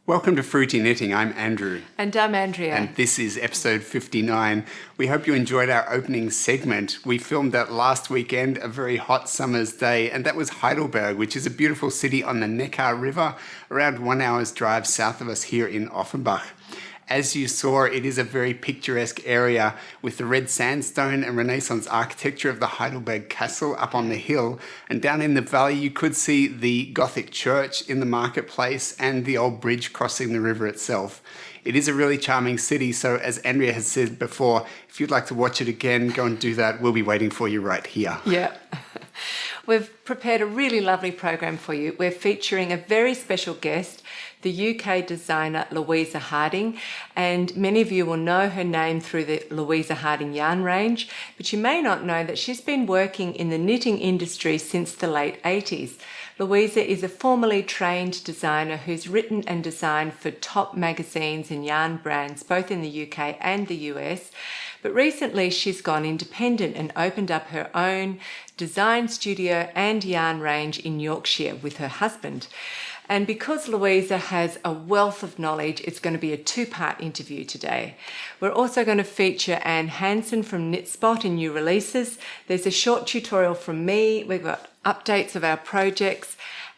Welcome to Fruity Knitting. I'm Andrew. And I'm Andrea. And this is episode 59. We hope you enjoyed our opening segment. We filmed that last weekend, a very hot summer's day, and that was Heidelberg, which is a beautiful city on the Neckar River, around 1 hour's drive south of us here in Offenbach. As you saw, it is a very picturesque area with the red sandstone and Renaissance architecture of the Heidelberg Castle up on the hill. And down in the valley, you could see the Gothic church in the marketplace and the old bridge crossing the river itself. It is a really charming city, so as Andrea has said before, if you'd like to watch it again, go and do that. We'll be waiting for you right here. Yeah. We've prepared a really lovely program for you. We're featuring a very special guest, the UK designer Louisa Harding, and many of you will know her name through the Louisa Harding yarn range, but you may not know that she's been working in the knitting industry since the late 80s. Louisa is a formally trained designer who's written and designed for top magazines and yarn brands, both in the UK and the US. But recently she's gone independent and opened up her own design studio and yarn range in Yorkshire with her husband. And because Louisa has a wealth of knowledge, it's going to be a two-part interview today. We're also going to feature Anne Hanson from Knitspot in new releases. There's a short tutorial from me. We've got updates of our projects.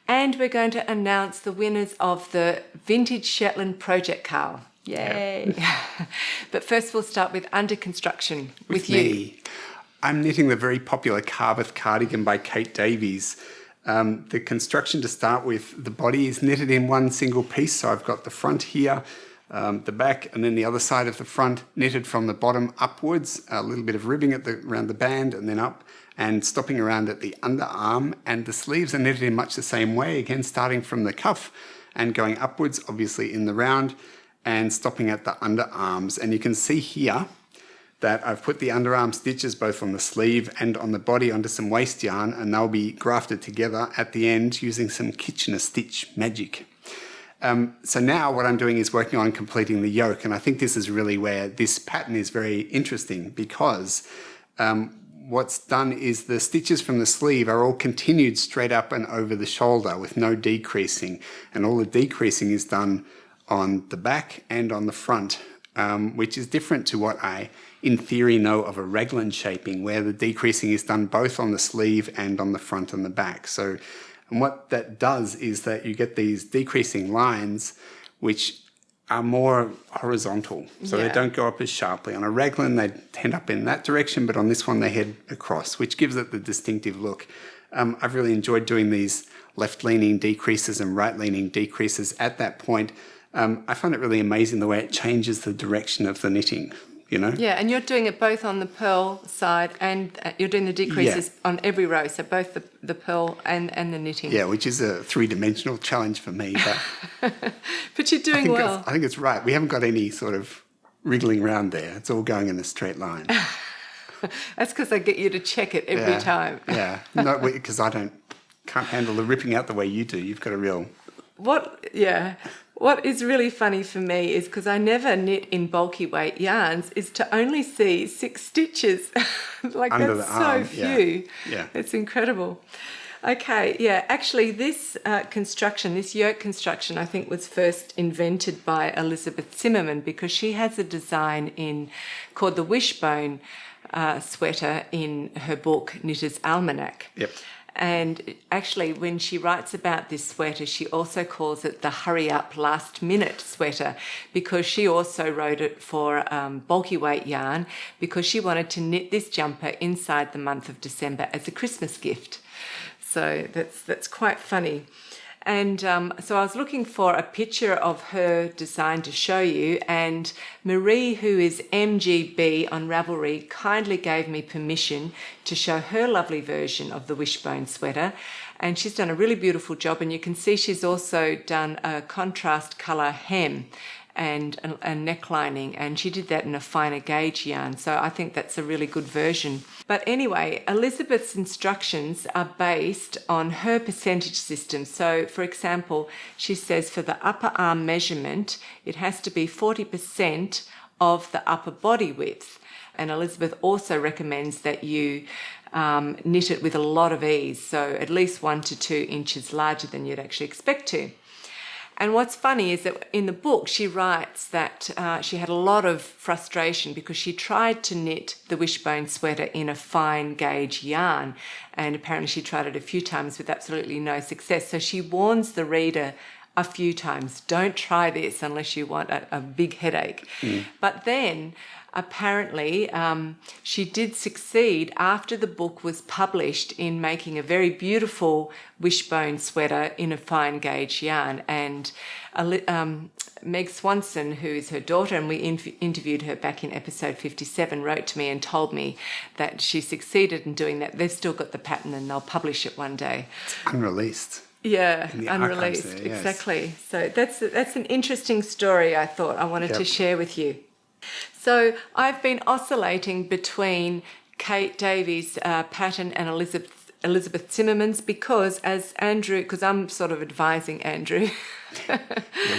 And we're going to announce the winners of the Vintage Shetland KAL. Yay! Yeah. But first we'll start with under construction with you. Me. I'm knitting the very popular Carbeth cardigan by Kate Davies. The construction to start with, the body is knitted in one single piece. So I've got the front here, the back, and then the other side of the front knitted from the bottom upwards, a little bit of ribbing around the band and then up, and stopping around at the underarm. And the sleeves are knitted in much the same way, again starting from the cuff and going upwards, obviously in the round, and stopping at the underarms. And you can see here that I've put the underarm stitches both on the sleeve and on the body onto some waste yarn, and they'll be grafted together at the end using some Kitchener stitch magic. So now what I'm doing is working on completing the yoke, and I think this is really where this pattern is very interesting, because what's done is the stitches from the sleeve are all continued straight up and over the shoulder with no decreasing, and all the decreasing is done on the back and on the front, which is different to what I in theory know of a raglan shaping, where the decreasing is done both on the sleeve and on the front and the back. So, and what that does is that you get these decreasing lines which are more horizontal, so they don't go up as sharply. On a raglan they tend up in that direction, but on this one they head across, which gives it the distinctive look. I've really enjoyed doing these left-leaning decreases and right-leaning decreases at that point. I find it really amazing the way it changes the direction of the knitting, you know? Yeah, and you're doing it both on the purl side and you're doing the decreases on every row, so both the purl and the knitting. Yeah, which is a three-dimensional challenge for me. But, but you're doing well. I think it's right. We haven't got any sort of wriggling around there. It's all going in a straight line. That's because I get you to check it every time. Yeah, no, because I can't handle the ripping out the way you do. You've got a real... What is really funny for me is, because I never knit in bulky weight yarns, is to only see 6 stitches. Like under that's the arm. So few. Yeah. It's incredible. Okay, yeah, actually this construction, this yoke construction, I think was first invented by Elizabeth Zimmerman, because she has a design called the wishbone sweater in her book Knitter's Almanac. Yep. And actually, when she writes about this sweater, she also calls it the hurry-up last-minute sweater, because she also wrote it for bulky weight yarn, because she wanted to knit this jumper inside the month of December as a Christmas gift. So that's quite funny. And so I was looking for a picture of her design to show you, and Marie, who is MGB on Ravelry, kindly gave me permission to show her lovely version of the wishbone sweater. And she's done a really beautiful job, and you can see she's also done a contrast colour hem. and a neck lining, and she did that in a finer gauge yarn. So I think that's a really good version. But anyway, Elizabeth's instructions are based on her percentage system. So for example, she says for the upper arm measurement, it has to be 40% of the upper body width. And Elizabeth also recommends that you knit it with a lot of ease, so at least 1 to 2 inches larger than you'd actually expect to. And what's funny is that in the book she writes that she had a lot of frustration because she tried to knit the wishbone sweater in a fine gauge yarn, and apparently she tried it a few times with absolutely no success. So she warns the reader a few times, don't try this unless you want a big headache. But then apparently she did succeed after the book was published in making a very beautiful wishbone sweater in a fine gauge yarn. And Meg Swanson, who is her daughter, and we interviewed her back in episode 57, wrote to me and told me that she succeeded in doing that. They've still got the pattern and they'll publish it one day. It's unreleased. Yeah, unreleased, there, yes. Exactly. So that's an interesting story I thought I wanted to share with you. So I've been oscillating between Kate Davies' pattern and Elizabeth Zimmerman's because I'm sort of advising Andrew.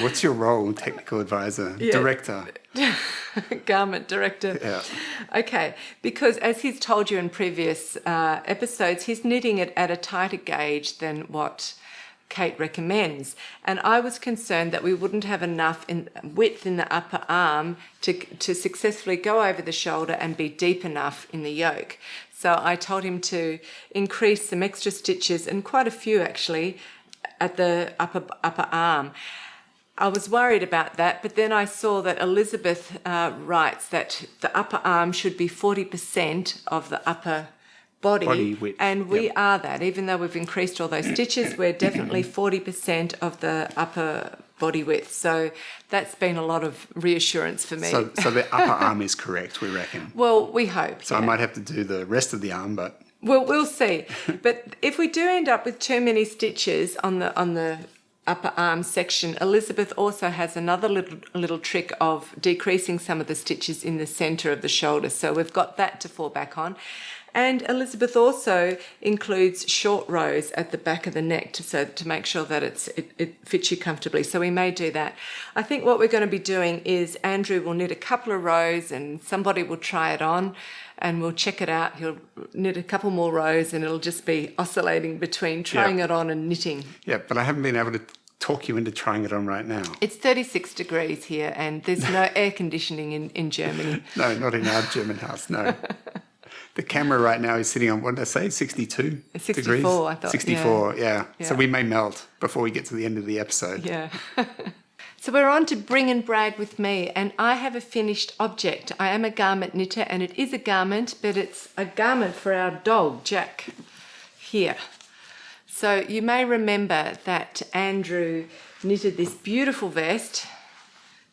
What's your role? Technical advisor, director? Garment director. Yeah. Okay, because as he's told you in previous episodes, he's knitting it at a tighter gauge than what Kate recommends, and I was concerned that we wouldn't have enough width in the upper arm to successfully go over the shoulder and be deep enough in the yoke. So I told him to increase some extra stitches, and quite a few actually, at the upper arm. I was worried about that, but then I saw that Elizabeth writes that the upper arm should be 40% of the upper body width. And we are that. Even though we've increased all those stitches, we're definitely 40% of the upper body width. So that's been a lot of reassurance for me. So the upper arm is correct, we reckon? Well, we hope. So I might have to do the rest of the arm, but... Well, we'll see. But if we do end up with too many stitches on the upper arm section, Elizabeth also has another little trick of decreasing some of the stitches in the centre of the shoulder. So we've got that to fall back on. And Elizabeth also includes short rows at the back of the neck to make sure that it fits you comfortably. So we may do that. I think what we're going to be doing is Andrew will knit a couple of rows and somebody will try it on and we'll check it out. He'll knit a couple more rows and it'll just be oscillating between trying it on and knitting. Yeah, but I haven't been able to talk you into trying it on right now. It's 36 degrees here and there's no air conditioning in Germany. No, not in our German house, no. The camera right now is sitting on, what did I say, 62 64, degrees? I thought. 64, yeah. So we may melt before we get to the end of the episode. Yeah. So we're on to Bring and Brag with me, and I have a finished object. I am a garment knitter, and it is a garment, but it's a garment for our dog, Jack, here. So you may remember that Andrew knitted this beautiful vest.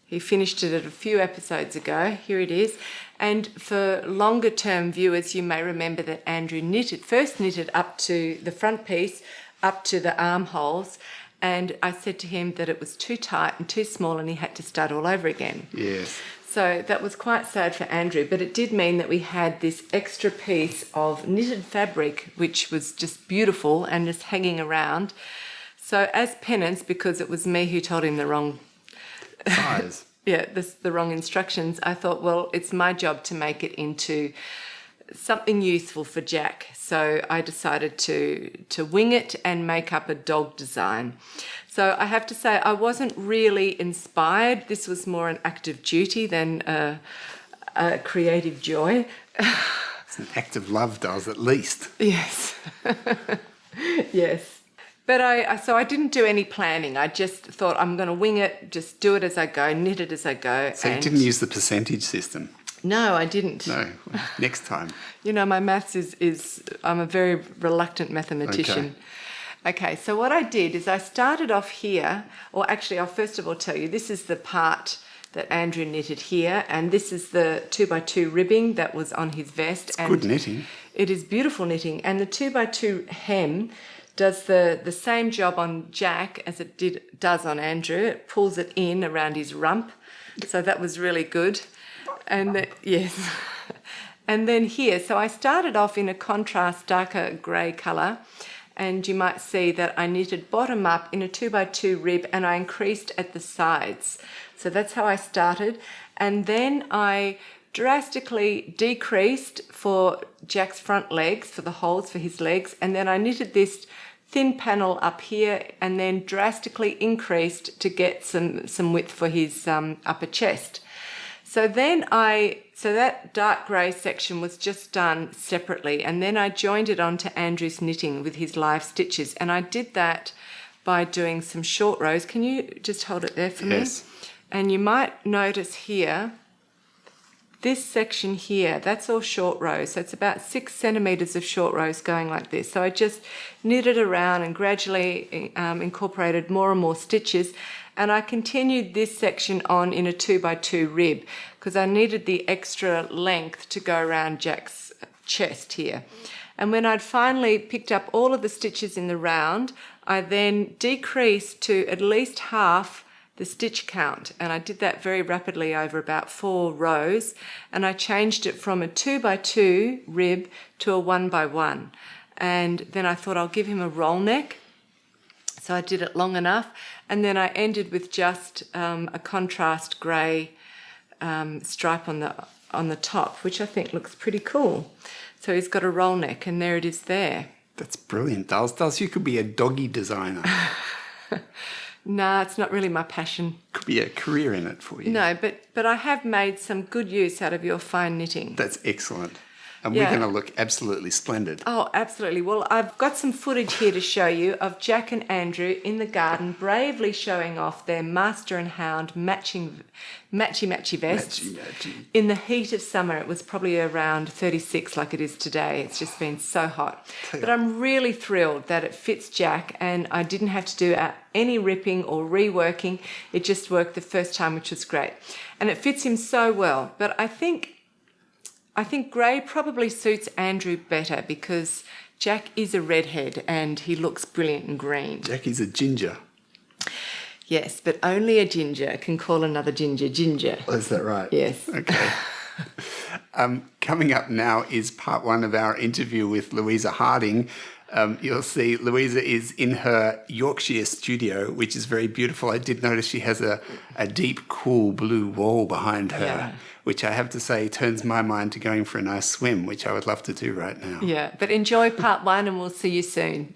He finished it a few episodes ago. Here it is. And for longer term viewers, you may remember that Andrew first knitted up to the front piece, up to the armholes. And I said to him that it was too tight and too small and he had to start all over again. Yes. So that was quite sad for Andrew, but it did mean that we had this extra piece of knitted fabric, which was just beautiful and just hanging around. So as penance, because it was me who told him the wrong size. The wrong instructions, I thought, well, it's my job to make it into something useful for Jack. So I decided to wing it and make up a dog design. So I have to say I wasn't really inspired. This was more an act of duty than a creative joy. It's an act of love, does at least. Yes. Yes. But I didn't do any planning. I just thought I'm going to wing it, just do it as I go, knit it as I go. So you didn't use the percentage system? No, I didn't. No, next time. You know, my maths is I'm a very reluctant mathematician. Okay, so what I did is I started off here, or actually I'll first of all tell you, this is the part that Andrew knitted here, and this is the 2x2 ribbing that was on his vest. It's good knitting. It is beautiful knitting, and the 2x2 hem does the same job on Jack as it does on Andrew. It pulls it in around his rump. So that was really good. And yes. And then here, so I started off in a contrast darker grey colour, and you might see that I knitted bottom up in a 2x2 rib, and I increased at the sides. So that's how I started. And then I drastically decreased for Jack's front legs, for the holes for his legs, and then I knitted this thin panel up here and then drastically increased to get some width for his upper chest. So then so that dark grey section was just done separately, and then I joined it onto Andrew's knitting with his live stitches, and I did that by doing some short rows. Can you just hold it there for me? Yes. And you might notice here, this section here, that's all short rows. So it's about 6 centimetres of short rows going like this. So I just knitted around and gradually incorporated more and more stitches. And I continued this section on in a 2x2 rib because I needed the extra length to go around Jack's chest here. And when I'd finally picked up all of the stitches in the round, I then decreased to at least half the stitch count, and I did that very rapidly over about 4 rows, and I changed it from a 2x2 rib to a 1x1. And then I thought I'll give him a roll neck, so I did it long enough, and then I ended with just a contrast grey stripe on the top, which I think looks pretty cool. So he's got a roll neck, and there it is there. That's brilliant, Dulce. You could be a doggy designer. Nah, it's not really my passion. Could be a career in it for you. No, but I have made some good use out of your fine knitting. That's excellent. And Yeah. we're going to look absolutely splendid. Oh, absolutely. Well, I've got some footage here to show you of Jack and Andrew in the garden bravely showing off their master and hound matchy vests. Matchy. In the heat of summer. It was probably around 36 like it is today. It's just been so hot. But I'm really thrilled that it fits Jack, and I didn't have to do any ripping or reworking. It just worked the first time, which was great. And it fits him so well. But I think grey probably suits Andrew better because Jack is a redhead and he looks brilliant in green. Jackie's a ginger. Yes, but only a ginger can call another ginger ginger. Oh, is that right? Yes. Okay. Coming up now is part 1 of our interview with Louisa Harding. You'll see Louisa is in her Yorkshire studio, which is very beautiful. I did notice she has a deep, cool blue wall behind her, which I have to say turns my mind to going for a nice swim, which I would love to do right now. Yeah, but enjoy part 1 and we'll see you soon.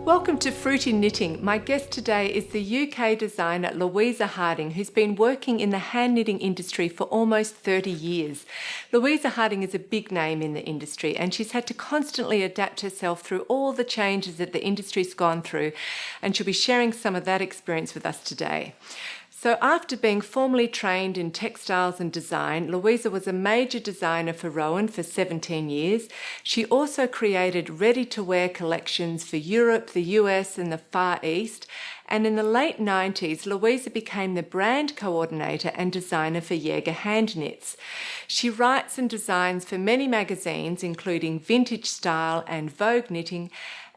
Welcome to Fruity Knitting. My guest today is the UK designer Louisa Harding, who's been working in the hand knitting industry for almost 30 years. Louisa Harding is a big name in the industry, and she's had to constantly adapt herself through all the changes that the industry's gone through, and she'll be sharing some of that experience with us today. So after being formally trained in textiles and design, Louisa was a major designer for Rowan for 17 years. She also created ready-to-wear collections for Europe, the US and the Far East, And in the late 90s, Louisa became the brand coordinator and designer for Jaeger hand knits. She writes and designs for many magazines, including Vintage Style and Vogue Knitting,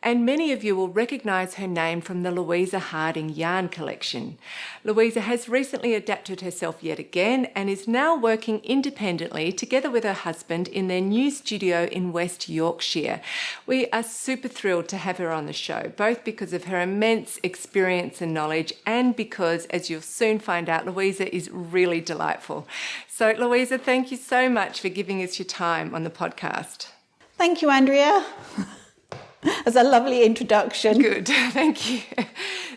and many of you will recognise her name from the Louisa Harding yarn collection. Louisa has recently adapted herself yet again and is now working independently together with her husband in their new studio in West Yorkshire. We are super thrilled to have her on the show, both because of her immense experience and knowledge and because, as you'll soon find out, Louisa is really delightful. So Louisa, thank you so much for giving us your time on the podcast. Thank you, Andrea. That's a lovely introduction. Good, thank you.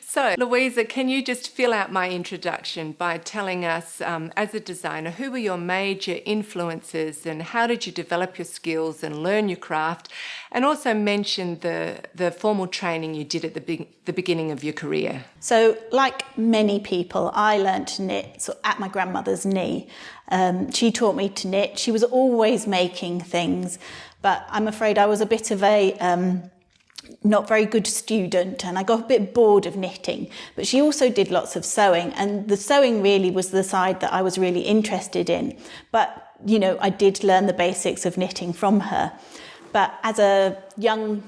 So, Louisa, can you just fill out my introduction by telling us, as a designer, who were your major influences and how did you develop your skills and learn your craft, and also mention the formal training you did at the beginning of your career? So, like many people, I learned to knit at my grandmother's knee. She taught me to knit. She was always making things, but I'm afraid I was a bit of a not very good student and I got a bit bored of knitting. But she also did lots of sewing, and the sewing really was the side that I was really interested in. But, you know, I did learn the basics of knitting from her. But as a young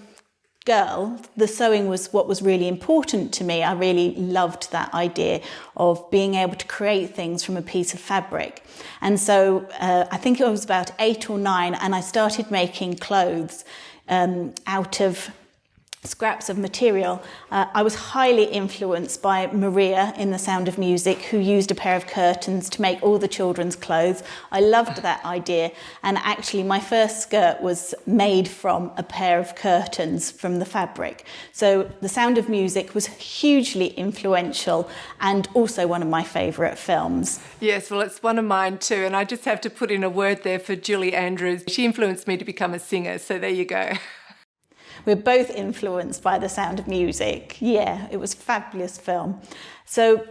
girl, the sewing was what was really important to me. I really loved that idea of being able to create things from a piece of fabric. And so I think it was about 8 or 9 and I started making clothes out of scraps of material. I was highly influenced by Maria in The Sound of Music, who used a pair of curtains to make all the children's clothes. I loved that idea, and actually my first skirt was made from a pair of curtains from the fabric. So The Sound of Music was hugely influential and also one of my favourite films. Yes, well, it's one of mine too, and I just have to put in a word there for Julie Andrews. She influenced me to become a singer, so there you go. We're both influenced by The Sound of Music. Yeah, it was a fabulous film. So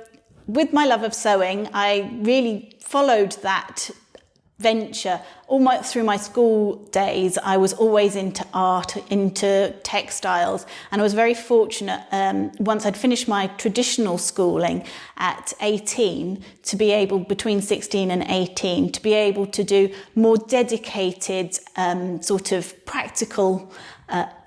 with my love of sewing, I really followed that venture. Almost through my school days, I was always into art, into textiles, and I was very fortunate once I'd finished my traditional schooling at 18 to be able, between 16 and 18, to be able to do more dedicated sort of practical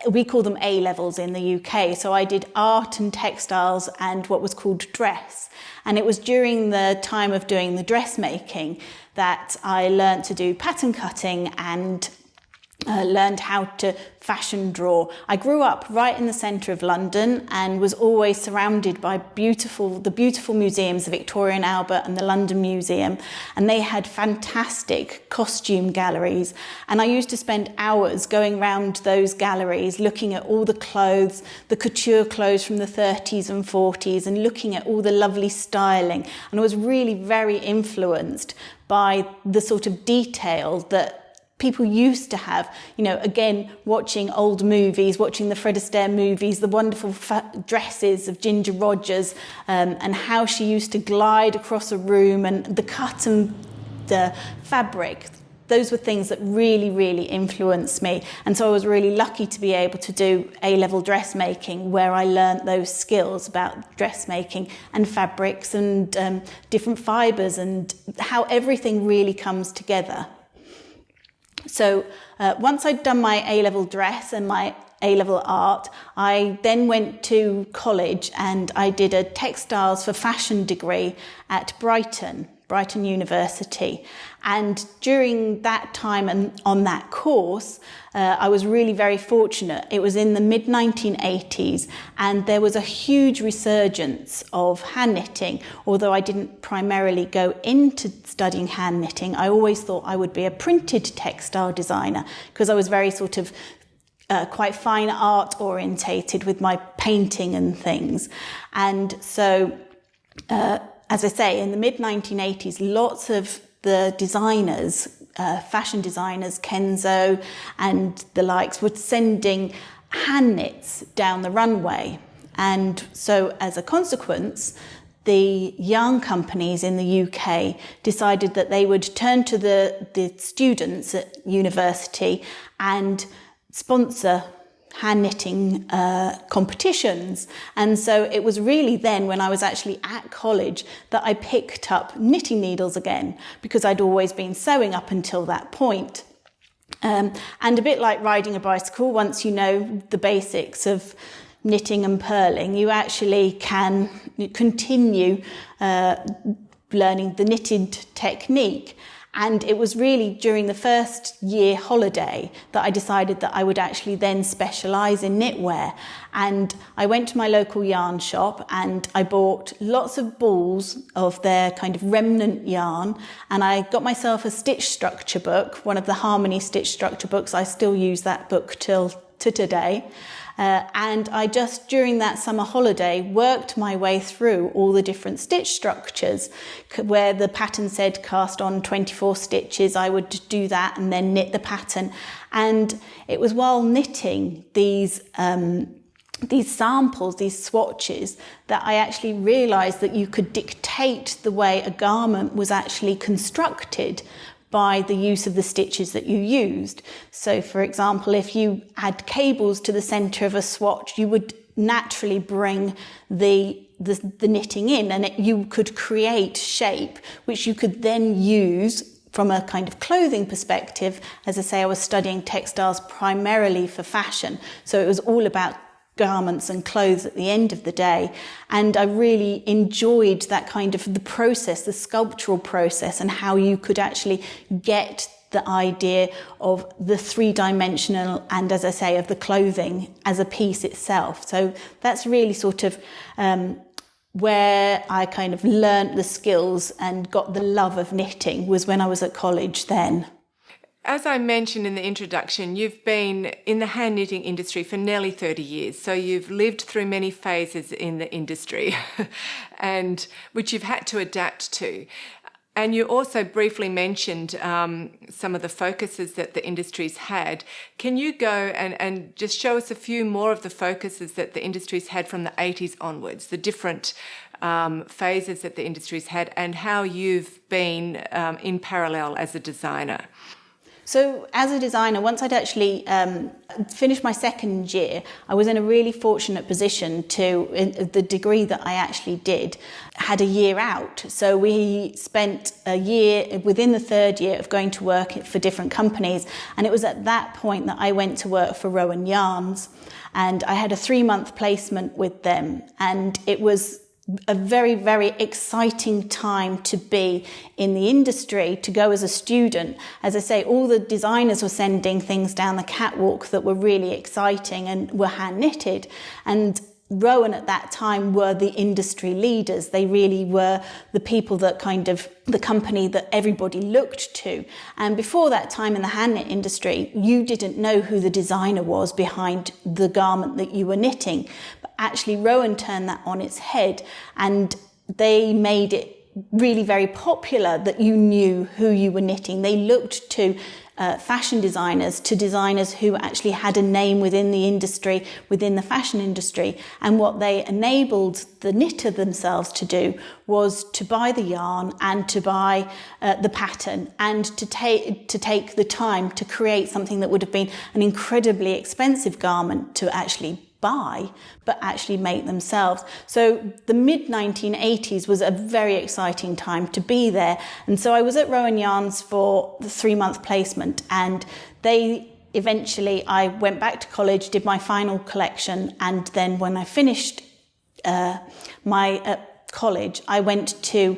we call them A-levels in the UK. So I did art and textiles and what was called dress. And it was during the time of doing the dressmaking that I learned to do pattern cutting and learned how to fashion draw. I grew up right in the centre of London and was always surrounded by the beautiful museums, the Victoria and Albert and the London Museum, and they had fantastic costume galleries, and I used to spend hours going round those galleries looking at all the clothes, the couture clothes from the 30s and 40s, and looking at all the lovely styling, and I was really very influenced by the sort of detail that people used to have, you know, again, watching old movies, watching the Fred Astaire movies, the wonderful dresses of Ginger Rogers, and how she used to glide across a room, and the cut and the fabric. Those were things that really, really influenced me. And so I was really lucky to be able to do A-level dressmaking, where I learnt those skills about dressmaking and fabrics and different fibres and how everything really comes together. So once I'd done my A-level dress and my A-level art, I then went to college and I did a textiles for fashion degree at Brighton University. And during that time and on that course, I was really very fortunate. It was in the mid-1980s and there was a huge resurgence of hand knitting. Although I didn't primarily go into studying hand knitting, I always thought I would be a printed textile designer because I was very sort of quite fine art orientated with my painting and things. And so as I say, in the mid-1980s, lots of the designers, fashion designers, Kenzo and the likes, were sending hand knits down the runway. And so as a consequence, the yarn companies in the UK decided that they would turn to the students at university and sponsor hand knitting competitions. And so it was really then when I was actually at college that I picked up knitting needles again, because I'd always been sewing up until that point. And a bit like riding a bicycle, once you know the basics of knitting and purling, you actually can continue learning the knitted technique. And it was really during the first year holiday that I decided that I would actually then specialise in knitwear. And I went to my local yarn shop and I bought lots of balls of their kind of remnant yarn, and I got myself a stitch structure book, one of the Harmony stitch structure books. I still use that book till to today. And I just, during that summer holiday, worked my way through all the different stitch structures. Where the pattern said cast on 24 stitches, I would do that and then knit the pattern. And it was while knitting these samples, these swatches, that I actually realised that you could dictate the way a garment was actually constructed by the use of the stitches that you used. So, for example, if you add cables to the centre of a swatch, you would naturally bring the knitting in, and you could create shape, which you could then use from a kind of clothing perspective. As I say, I was studying textiles primarily for fashion, so it was all about garments and clothes at the end of the day. And I really enjoyed that kind of the process, the sculptural process, and how you could actually get the idea of the three-dimensional and, as I say, of the clothing as a piece itself. So that's really sort of where I kind of learnt the skills and got the love of knitting, was when I was at college then. As I mentioned in the introduction, you've been in the hand knitting industry for nearly 30 years. So you've lived through many phases in the industry, and which you've had to adapt to. And you also briefly mentioned some of the focuses that the industry's had. Can you go and just show us a few more of the focuses that the industry's had from the 80s onwards, the different phases that the industry's had, and how you've been in parallel as a designer? So as a designer, once I'd actually finished my second year, I was in a really fortunate position the degree that I actually did had a year out. So we spent a year within the third year of going to work for different companies. And it was at that point that I went to work for Rowan Yarns. And I had a 3-month placement with them. And it was a very, very exciting time to be in the industry, to go as a student. As I say, all the designers were sending things down the catwalk that were really exciting and were hand knitted. And Rowan at that time were the industry leaders. They really were the people that kind of, the company that everybody looked to. And before that time in the hand knit industry, you didn't know who the designer was behind the garment that you were knitting. But actually Rowan turned that on its head, and they made it really very popular that you knew who you were knitting. They looked to fashion designers, to designers who actually had a name within the industry, within the fashion industry. And what they enabled the knitter themselves to do was to buy the yarn and to buy the pattern, and to take the time to create something that would have been an incredibly expensive garment to actually buy, but actually make themselves. So the mid-1980s was a very exciting time to be there. And so I was at Rowan Yarns for the 3-month placement, and they eventually, I went back to college, did my final collection, and then when I finished my college, I went to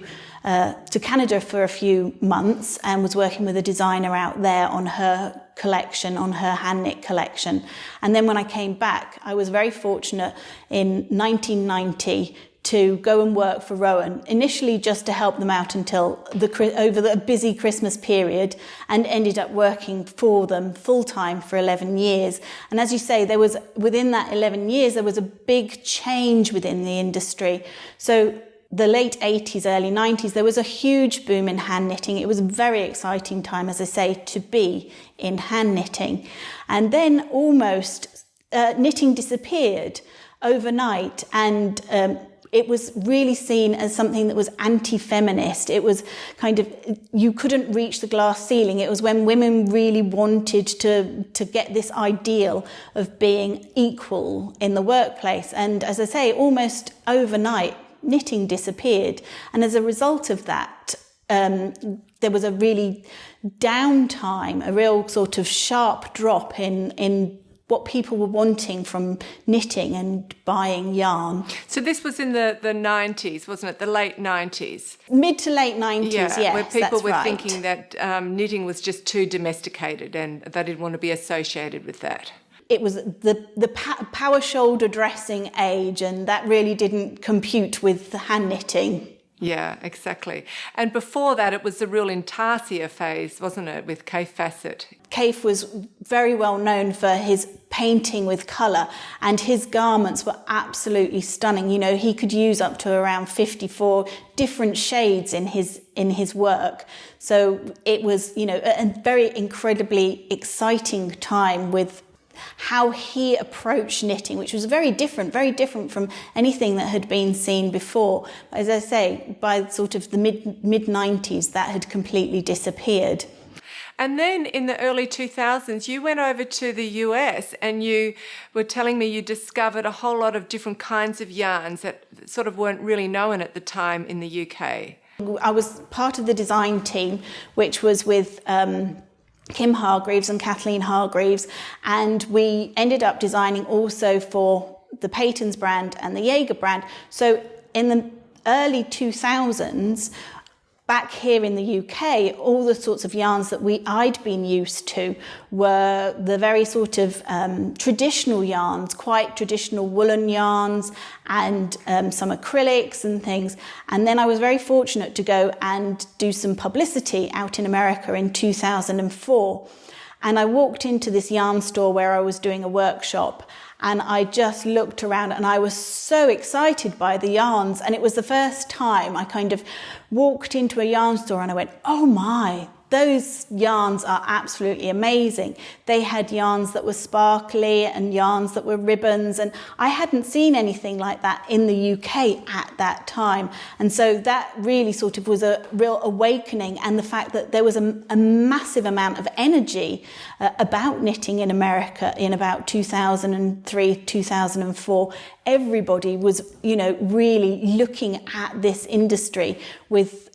Canada for a few months and was working with a designer out there on her collection, on her hand knit collection. And then when I came back, I was very fortunate in 1990 to go and work for Rowan, initially just to help them out until over the busy Christmas period, and ended up working for them full time for 11 years. And as you say, there was, within that 11 years, there was a big change within the industry. So the late 80s, early 90s, there was a huge boom in hand knitting. It was a very exciting time, as I say, to be in hand knitting. And then almost knitting disappeared overnight, and it was really seen as something that was anti-feminist. It was kind of, you couldn't reach the glass ceiling. It was when women really wanted to get this ideal of being equal in the workplace. And as I say, almost overnight, knitting disappeared. And as a result of that, there was a really downtime, a real sort of sharp drop in what people were wanting from knitting and buying yarn. So this was in the 90s, wasn't it? The late 90s? Mid to late 90s, yes, where people that's were right. thinking that knitting was just too domesticated and they didn't want to be associated with that. It was the power shoulder dressing age, and that really didn't compute with the hand knitting. Yeah, exactly. And before that, it was the real intarsia phase, wasn't it, with Kaif Fassett? Kaif was very well known for his painting with colour, and his garments were absolutely stunning. You know, he could use up to around 54 different shades in his work. So it was, you know, a very incredibly exciting time with how he approached knitting, which was very different from anything that had been seen before. As I say, by sort of the mid-90s, that had completely disappeared. And then in the early 2000s, you went over to the US and you were telling me you discovered a whole lot of different kinds of yarns that sort of weren't really known at the time in the UK. I was part of the design team, which was with Kim Hargreaves and Kathleen Hargreaves, and we ended up designing also for the Peyton's brand and the Jaeger brand. So in the early 2000s, back here in the UK, all the sorts of yarns that I'd been used to were the very sort of traditional yarns, quite traditional woolen yarns, and some acrylics and things. And then I was very fortunate to go and do some publicity out in America in 2004. And I walked into this yarn store where I was doing a workshop, and I just looked around and I was so excited by the yarns. And it was the first time I kind of walked into a yarn store and I went, oh my, those yarns are absolutely amazing. They had yarns that were sparkly and yarns that were ribbons, and I hadn't seen anything like that in the UK at that time. And so that really sort of was a real awakening, and the fact that there was a massive amount of energy about knitting in America in about 2003, 2004. Everybody was, you know, really looking at this industry with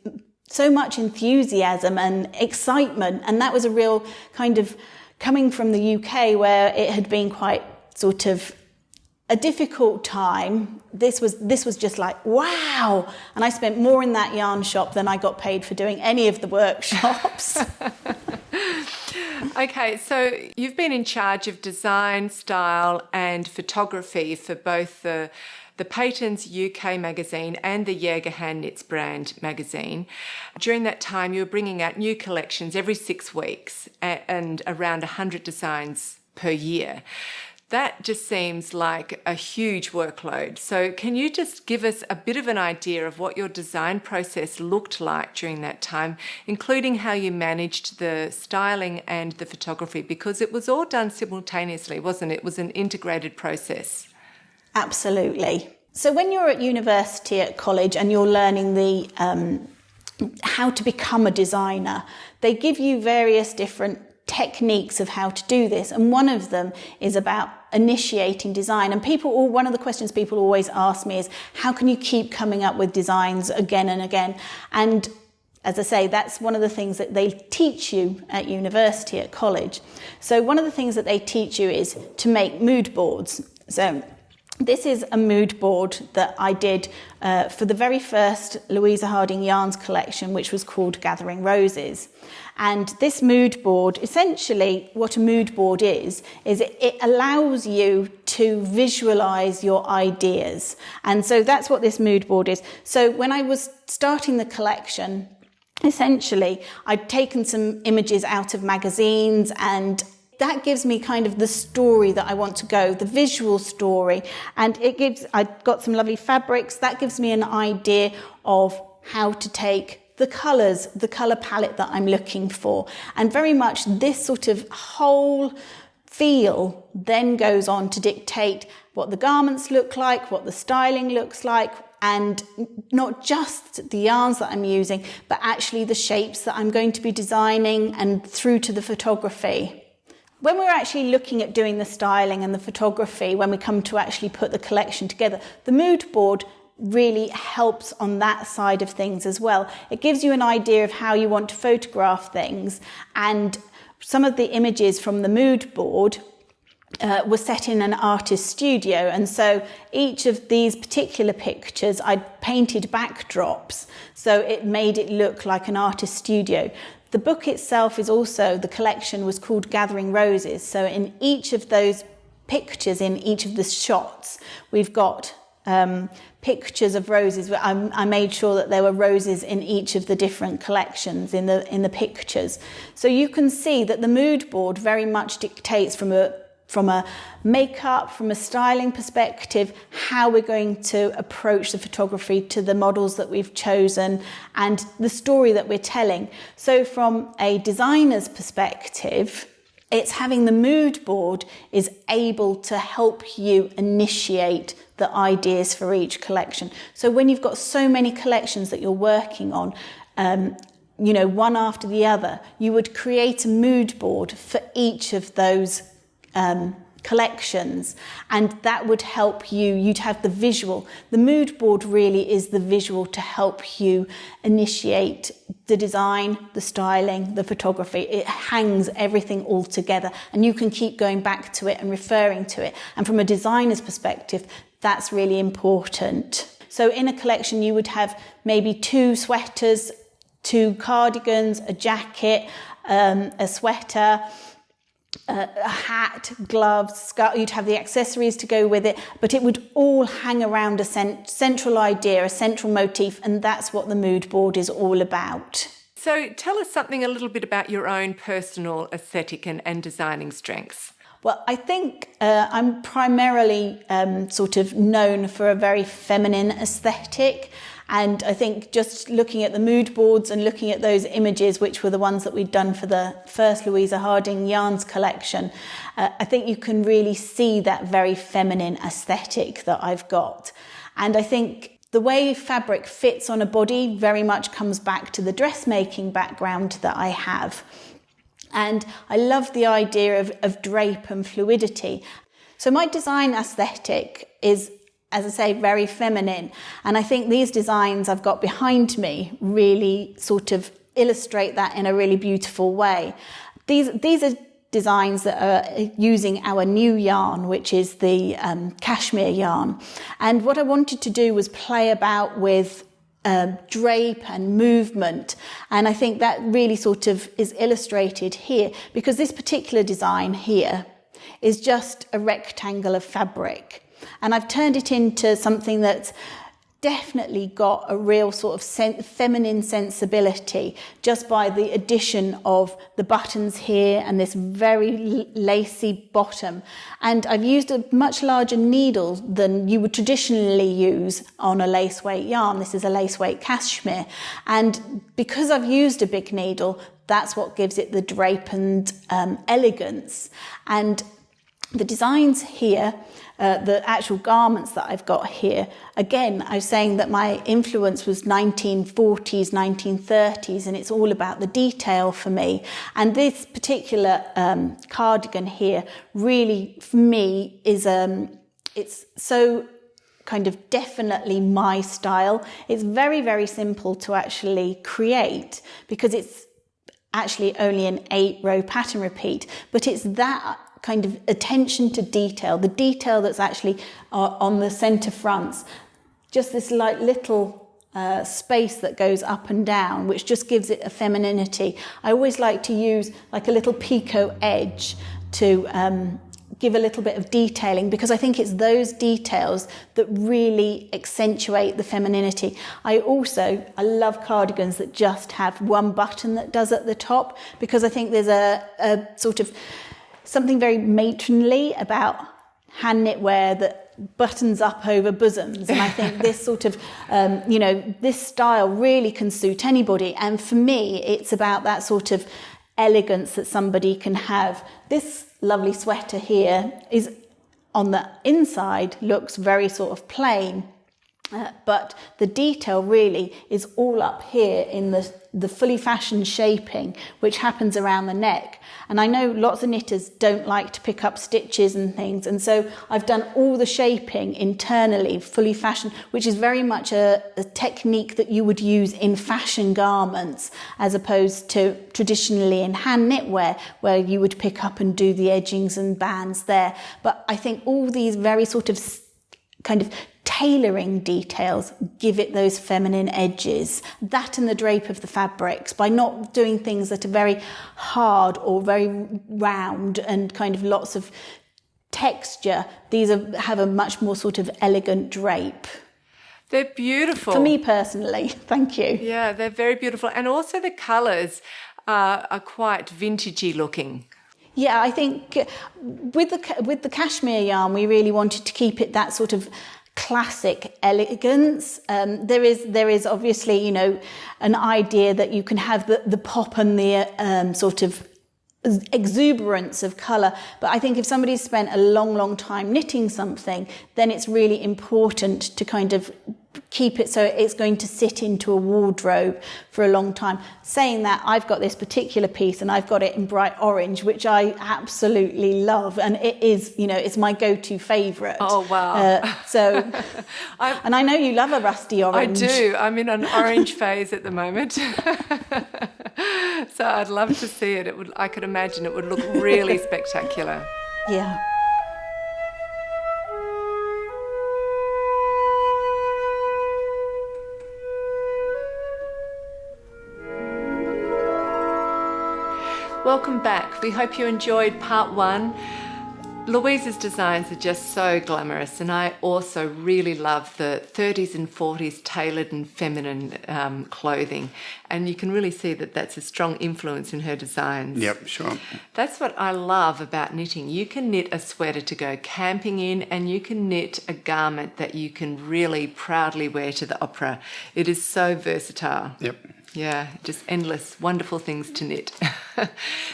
so much enthusiasm and excitement, and that was a real kind of coming from the UK where it had been quite sort of a difficult time. This was just like, wow. And I spent more in that yarn shop than I got paid for doing any of the workshops. Okay, so you've been in charge of design, style and photography for both the Peyton's UK magazine and the Jaeger Hand Knits brand magazine. During that time, you were bringing out new collections every 6 weeks and around 100 designs per year. That just seems like a huge workload. So can you just give us a bit of an idea of what your design process looked like during that time, including how you managed the styling and the photography? Because it was all done simultaneously, wasn't it? It was an integrated process. Absolutely. So when you're at university, at college, and you're learning the how to become a designer, they give you various different techniques of how to do this, and one of them is about initiating design. And one of the questions people always ask me is, how can you keep coming up with designs again and again? And as I say, that's one of the things that they teach you at university, at college. So one of the things that they teach you is to make mood boards. So this is a mood board that I did for the very first Louisa Harding Yarns collection, which was called Gathering Roses. And this mood board, essentially what a mood board is it allows you to visualise your ideas. And so that's what this mood board is. So when I was starting the collection, essentially I'd taken some images out of magazines, and that gives me kind of the story that I want to go, the visual story. And I've got some lovely fabrics. That gives me an idea of how to take the colours, the colour palette that I'm looking for. And very much this sort of whole feel then goes on to dictate what the garments look like, what the styling looks like, and not just the yarns that I'm using, but actually the shapes that I'm going to be designing and through to the photography. When we're actually looking at doing the styling and the photography, when we come to actually put the collection together, the mood board really helps on that side of things as well. It gives you an idea of how you want to photograph things, and some of the images from the mood board were set in an artist's studio, and so each of these particular pictures I painted backdrops, so it made it look like an artist's studio. The book itself is also, the collection was called Gathering Roses, so in each of those pictures, in each of the shots, we've got pictures of roses. I made sure that there were roses in each of the different collections in the pictures. So you can see that the mood board very much dictates from a makeup, from a styling perspective, how we're going to approach the photography to the models that we've chosen and the story that we're telling. So from a designer's perspective, it's having the mood board is able to help you initiate the ideas for each collection. So when you've got so many collections that you're working on, one after the other, you would create a mood board for each of those collections, and that would help you'd have the visual. The mood board really is the visual to help you initiate the design, the styling, the photography. It hangs everything all together, and you can keep going back to it and referring to it. And from a designer's perspective, that's really important. So in a collection, you would have maybe 2 sweaters, 2 cardigans, a jacket, a sweater, a hat, gloves, scarf. You'd have the accessories to go with it, but it would all hang around a central idea, a central motif, and that's what the mood board is all about. So tell us something a little bit about your own personal aesthetic and designing strengths. Well, I think I'm primarily sort of known for a very feminine aesthetic. And I think just looking at the mood boards and looking at those images, which were the ones that we'd done for the first Louisa Harding yarns collection, I think you can really see that very feminine aesthetic that I've got. And I think the way fabric fits on a body very much comes back to the dressmaking background that I have. And I love the idea of drape and fluidity. So my design aesthetic is, as I say, very feminine. And I think these designs I've got behind me really sort of illustrate that in a really beautiful way. These are designs that are using our new yarn, which is the cashmere yarn. And what I wanted to do was play about with drape and movement, and I think that really sort of is illustrated here, because this particular design here is just a rectangle of fabric, and I've turned it into something that's definitely got a real sort of feminine sensibility just by the addition of the buttons here and this very lacy bottom. And I've used a much larger needle than you would traditionally use on a lace weight yarn. This is a lace weight cashmere. And because I've used a big needle, that's what gives it the drape and elegance. And the designs here, the actual garments that I've got here, again, I was saying that my influence was 1940s, 1930s, and it's all about the detail for me. And this particular cardigan here really, for me, is it's so kind of definitely my style. It's very, very simple to actually create because it's actually only an 8-row pattern repeat, but it's that kind of attention to detail, the detail that's actually on the centre fronts, just this like little space that goes up and down, which just gives it a femininity. I always like to use like a little picot edge to give a little bit of detailing, because I think it's those details that really accentuate the femininity. I love cardigans that just have one button that does at the top, because I think there's a sort of something very matronly about hand knitwear that buttons up over bosoms. And I think this sort of, this style really can suit anybody. And for me, it's about that sort of elegance that somebody can have. This lovely sweater here is on the inside, looks very sort of plain. But the detail really is all up here in the fully fashioned shaping, which happens around the neck. And I know lots of knitters don't like to pick up stitches and things. And so I've done all the shaping internally, fully fashioned, which is very much a technique that you would use in fashion garments, as opposed to traditionally in hand knitwear, where you would pick up and do the edgings and bands there. But I think all these very sort of kind of tailoring details give it those feminine edges. That and the drape of the fabrics, by not doing things that are very hard or very round and kind of lots of texture, these have a much more sort of elegant drape. They're beautiful. For me personally, thank you. Yeah, they're very beautiful. And also the colours are quite vintagey looking. Yeah, I think with the cashmere yarn, we really wanted to keep it that sort of classic elegance. There is obviously, an idea that you can have the pop and the sort of exuberance of colour. But I think if somebody's spent a long time knitting something, then it's really important to kind of keep it so it's going to sit into a wardrobe for a long time. Saying that, I've got this particular piece and I've got it in bright orange, which I absolutely love, and it is, it's my go-to favourite. Oh wow! And I know you love a rusty orange. I do. I'm in an orange phase at the moment, so I'd love to see it. I could imagine it would look really spectacular. Yeah. Welcome back. We hope you enjoyed part 1. Louisa's designs are just so glamorous, and I also really love the 30s and 40s tailored and feminine clothing, and you can really see that that's a strong influence in her designs. Yep, sure. That's what I love about knitting. You can knit a sweater to go camping in, and you can knit a garment that you can really proudly wear to the opera. It is so versatile. Yep. Yeah, just endless wonderful things to knit.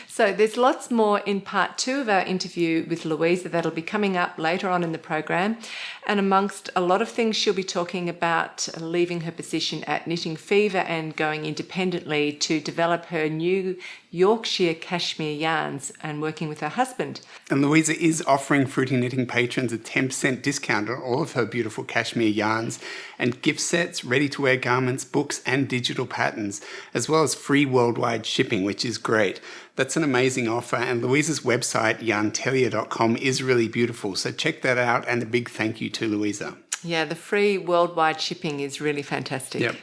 So there's lots more in part 2 of our interview with Louisa that'll be coming up later on in the program. And amongst a lot of things, she'll be talking about leaving her position at Knitting Fever and going independently to develop her new Yorkshire cashmere yarns and working with her husband. And Louisa is offering Fruity Knitting patrons a 10% discount on all of her beautiful cashmere yarns and gift sets, ready-to-wear garments, books and digital patterns, as well as free worldwide shipping, which is great. That's an amazing offer, and Louisa's website, yarntelier.com, is really beautiful, so check that out, and a big thank you to Louisa. Yeah, the free worldwide shipping is really fantastic. Yep.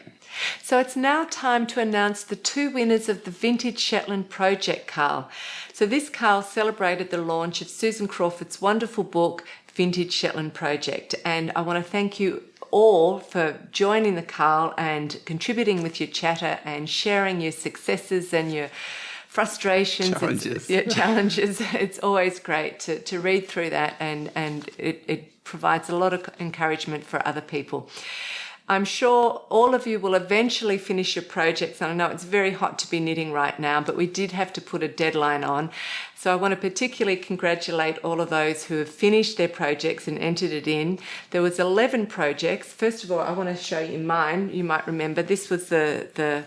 So it's now time to announce the 2 winners of the Vintage Shetland Project KAL. So this KAL celebrated the launch of Susan Crawford's wonderful book, Vintage Shetland Project, and I want to thank you all for joining the KAL and contributing with your chatter and sharing your successes and your frustrations, challenges. It's always great to read through that, and it provides a lot of encouragement for other people. I'm sure all of you will eventually finish your projects, and I know it's very hot to be knitting right now, but we did have to put a deadline on. So I want to particularly congratulate all of those who have finished their projects and entered it in. There was 11 projects. First of all, I want to show you mine. You might remember this was the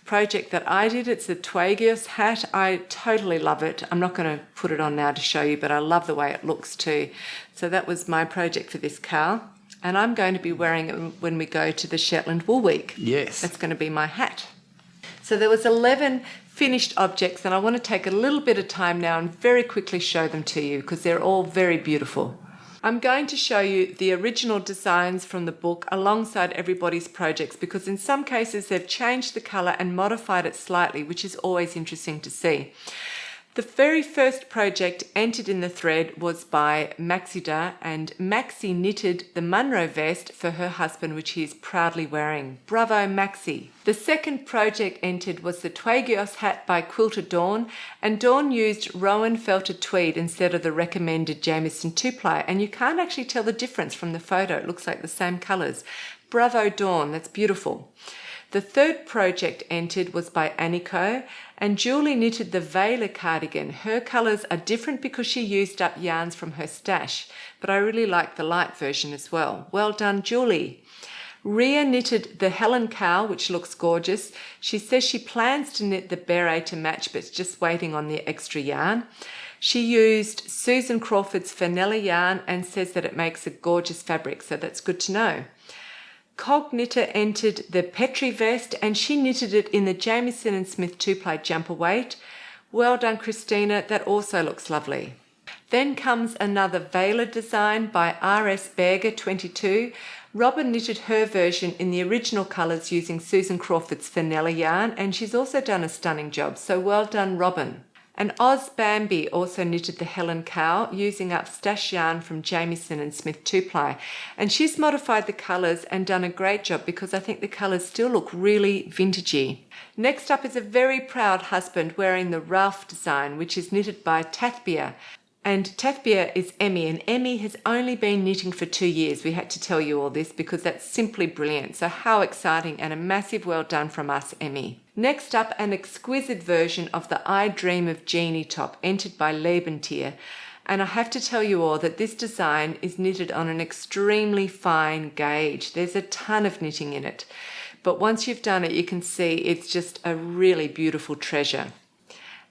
project that I did. It's a Twagios hat. I totally love it. I'm not going to put it on now to show you, but I love the way it looks too. So that was my project for this KAL. And I'm going to be wearing it when we go to the Shetland Wool Week. Yes. That's going to be my hat. So there was 11 finished objects, and I want to take a little bit of time now and very quickly show them to you because they're all very beautiful. I'm going to show you the original designs from the book alongside everybody's projects, because in some cases they've changed the colour and modified it slightly, which is always interesting to see. The very first project entered in the thread was by Maxida, and Maxi knitted the Munro vest for her husband, which he is proudly wearing. Bravo, Maxi. The second project entered was the Twagios hat by Quilter Dawn, and Dawn used Rowan felted tweed instead of the recommended Jamieson 2-ply, and you can't actually tell the difference from the photo. It looks like the same colours. Bravo, Dawn. That's beautiful. The third project entered was by Aniko, and Julie knitted the Vela cardigan. Her colours are different because she used up yarns from her stash, but I really like the light version as well. Well done, Julie. Ria knitted the KAL, which looks gorgeous. She says she plans to knit the beret to match, but it's just waiting on the extra yarn. She used Susan Crawford's Fenella yarn and says that it makes a gorgeous fabric, so that's good to know. Cog Knitter entered the Petri vest, and she knitted it in the Jamieson & Smith 2-ply jumper weight. Well done, Christina. That also looks lovely. Then comes another Vela design by R.S. Berger 22. Robin knitted her version in the original colours using Susan Crawford's Fenella yarn, and she's also done a stunning job, so well done, Robin. And Oz Bambi also knitted the KAL using up stash yarn from Jamieson & Smith 2-ply, and she's modified the colours and done a great job because I think the colours still look really vintagey. Next up is a very proud husband wearing the Ralph design, which is knitted by Tathbia. And Tathbia is Emmy, and Emmy has only been knitting for 2 years. We had to tell you all this because that's simply brilliant. So how exciting, and a massive well done from us, Emmy. Next up, an exquisite version of the I Dream of Jeannie top entered by Yarntelier. And I have to tell you all that this design is knitted on an extremely fine gauge. There's a ton of knitting in it. But once you've done it, you can see it's just a really beautiful treasure.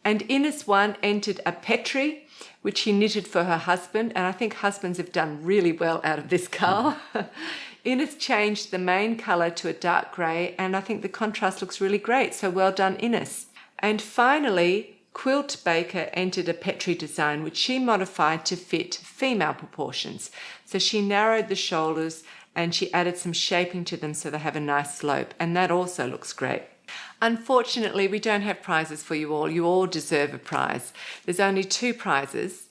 And Ines One entered a Petri, which she knitted for her husband, and I think husbands have done really well out of this KAL. Ines changed the main colour to a dark grey, and I think the contrast looks really great, so well done, Ines. And finally, Quilt Baker entered a Petri design, which she modified to fit female proportions. So she narrowed the shoulders and she added some shaping to them so they have a nice slope, and that also looks great. Unfortunately, we don't have prizes for you all. You all deserve a prize. There's only 2 prizes.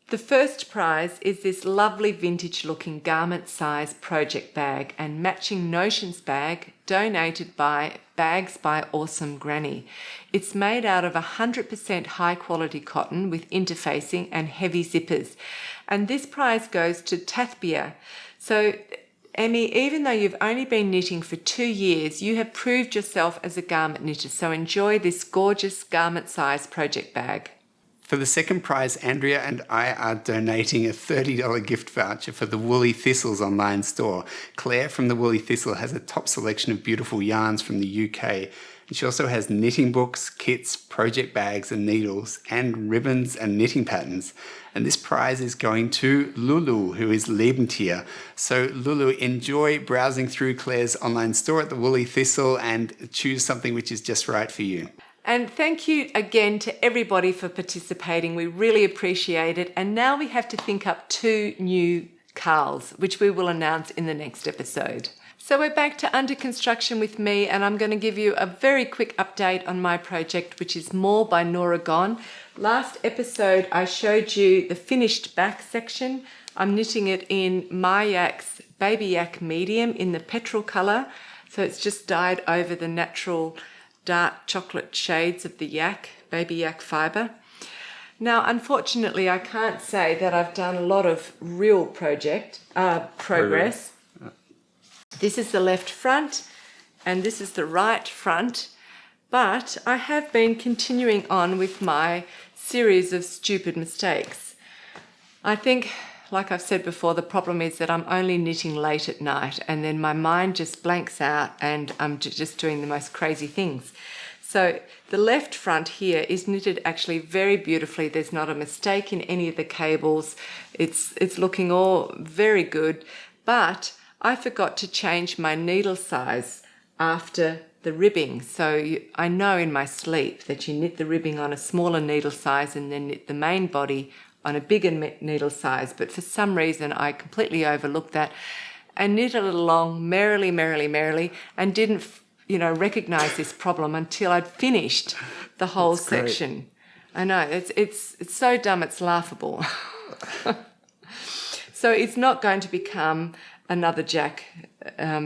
The first prize is this lovely vintage looking garment size project bag and matching notions bag donated by Bags by Awesome Granny. It's made out of 100% high quality cotton with interfacing and heavy zippers. And this prize goes to Tathbia. So Emmy, even though you've only been knitting for 2 years, you have proved yourself as a garment knitter, so enjoy this gorgeous garment size project bag. For the second prize, Andrea and I are donating a $30 gift voucher for the Woolly Thistles online store. Claire from the Woolly Thistle has a top selection of beautiful yarns from the UK. And she also has knitting books, kits, project bags and needles, and ribbons and knitting patterns. And this prize is going to Lulu, who is Yarntelier. So Lulu, enjoy browsing through Claire's online store at the Woolly Thistle and choose something which is just right for you. And thank you again to everybody for participating. We really appreciate it. And now we have to think up 2 new KALs, which we will announce in the next episode. So we're back to Under Construction with me, and I'm going to give you a very quick update on my project, which is More by Nora Gon. Last episode, I showed you the finished back section. I'm knitting it in my Yak's Baby Yak Medium in the petrol colour. So it's just dyed over the natural dark chocolate shades of the yak, Baby Yak fibre. Now, unfortunately, I can't say that I've done a lot of real progress. This is the left front and this is the right front, but I have been continuing on with my series of stupid mistakes. I think, like I've said before, the problem is that I'm only knitting late at night and then my mind just blanks out and I'm just doing the most crazy things. So the left front here is knitted actually very beautifully. There's not a mistake in any of the cables. It's looking all very good, but I forgot to change my needle size after the ribbing. So I know in my sleep that you knit the ribbing on a smaller needle size and then knit the main body on a bigger needle size. But for some reason, I completely overlooked that and knitted it along merrily, and didn't, recognize this problem until I'd finished the whole section. I know, it's so dumb, it's laughable. So it's not going to become another Jack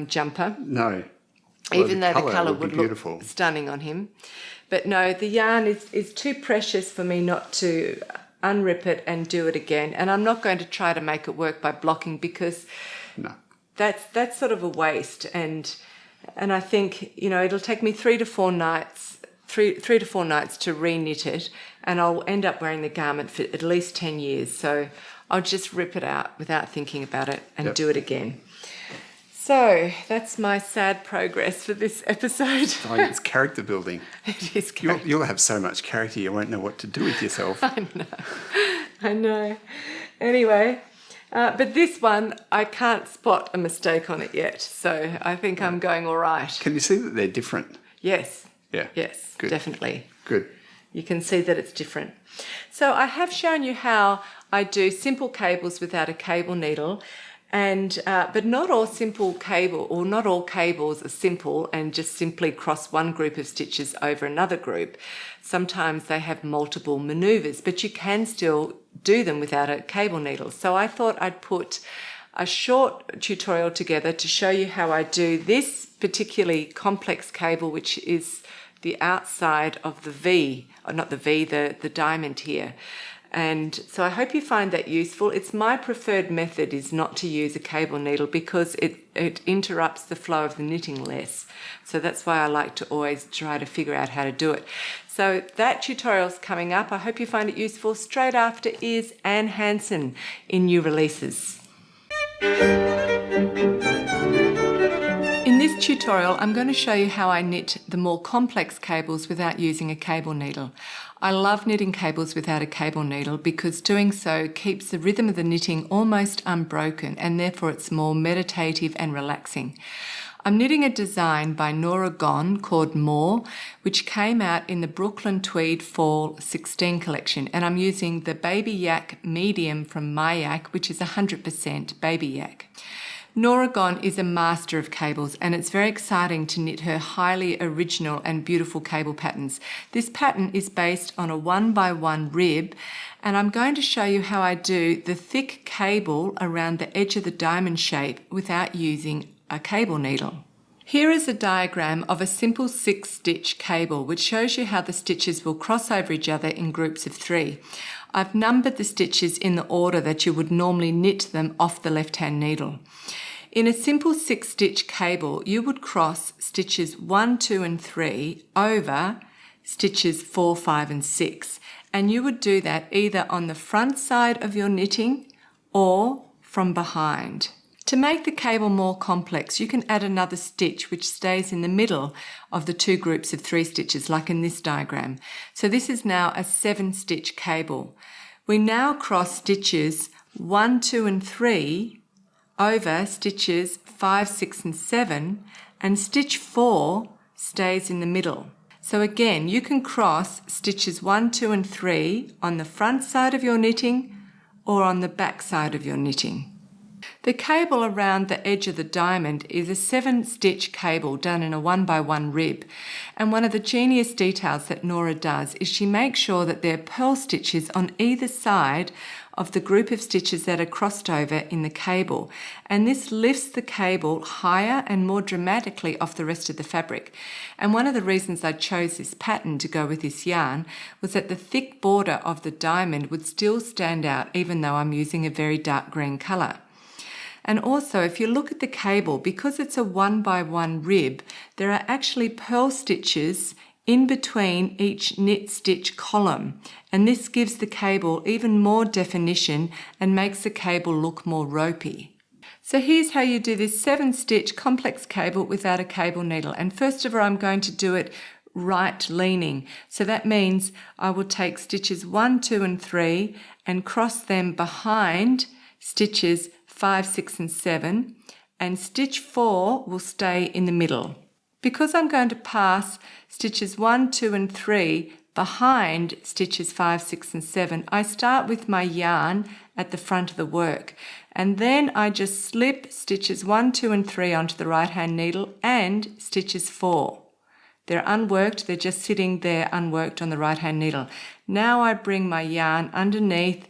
jumper. No. Even though the colour would beautiful. Look stunning on him. But no, the yarn is too precious for me not to unrip it and do it again. And I'm not going to try to make it work by blocking because that's sort of a waste. And And I think, you know, it'll take me 3 to 4 nights, three to four nights to re-knit it, and I'll end up wearing the garment for at least 10 years. So I'll just rip it out without thinking about it and do it again. So that's my sad progress for this episode. Oh, it's character building. It is character. You'll have so much character you won't know what to do with yourself. I know. Anyway, but this one, I can't spot a mistake on it yet. So I think I'm going all right. Can you see that they're different? Yes. Yeah. Yes, Good. definitely. Good. You can see that it's different. So I have shown you how I do simple cables without a cable needle, and but not all simple cable, or not all cables are simple and just simply cross one group of stitches over another group. Sometimes they have multiple maneuvers, but you can still do them without a cable needle. So I thought I'd put a short tutorial together to show you how I do this particularly complex cable, which is the outside of the V, or not the V, the diamond here. And so I hope you find that useful. It's my preferred method is not to use a cable needle because it interrupts the flow of the knitting less. So that's why I like to always try to figure out how to do it. So that tutorial's coming up. I hope you find it useful. Straight after is Anne Hanson in New Releases. In this tutorial, I'm going to show you how I knit the more complex cables without using a cable needle. I love knitting cables without a cable needle because doing so keeps the rhythm of the knitting almost unbroken, and therefore it's more meditative and relaxing. I'm knitting a design by Nora Gon called More, which came out in the Brooklyn Tweed Fall 16 collection, and I'm using the Baby Yak medium from My Yak, which is 100% Baby Yak. Nora Gon is a master of cables, and it's very exciting to knit her highly original and beautiful cable patterns. This pattern is based on a 1x1 rib, and I'm going to show you how I do the thick cable around the edge of the diamond shape without using a cable needle. Here is a diagram of a simple 6-stitch cable which shows you how the stitches will cross over each other in groups of 3. I've numbered the stitches in the order that you would normally knit them off the left-hand needle. In a simple 6-stitch cable, you would cross stitches 1, 2 and 3 over stitches 4, 5 and 6, and you would do that either on the front side of your knitting or from behind. To make the cable more complex, you can add another stitch which stays in the middle of the 2 groups of 3 stitches, like in this diagram. So this is now a 7-stitch cable. We now cross stitches 1, 2 and 3 over stitches 5, 6 and 7, and stitch 4 stays in the middle. So again, you can cross stitches 1, 2 and 3 on the front side of your knitting or on the back side of your knitting. The cable around the edge of the diamond is a 7-stitch cable done in a 1x1 rib, and one of the genius details that Nora does is she makes sure that there are purl stitches on either side of the group of stitches that are crossed over in the cable, and this lifts the cable higher and more dramatically off the rest of the fabric. And one of the reasons I chose this pattern to go with this yarn was that the thick border of the diamond would still stand out even though I'm using a very dark green colour. And also, if you look at the cable, because it's a 1x1 rib, there are actually purl stitches in between each knit stitch column, and this gives the cable even more definition and makes the cable look more ropey. So here's how you do this 7-stitch complex cable without a cable needle. And first of all, I'm going to do it right leaning. So that means I will take stitches 1, 2 and 3 and cross them behind stitches 5, 6 and 7, and stitch 4 will stay in the middle. Because I'm going to pass stitches 1, 2 and 3 behind stitches 5, 6 and 7, I start with my yarn at the front of the work, and then I just slip stitches 1, 2 and 3 onto the right hand needle and stitches 4. They're unworked, they're just sitting there unworked on the right hand needle. Now I bring my yarn underneath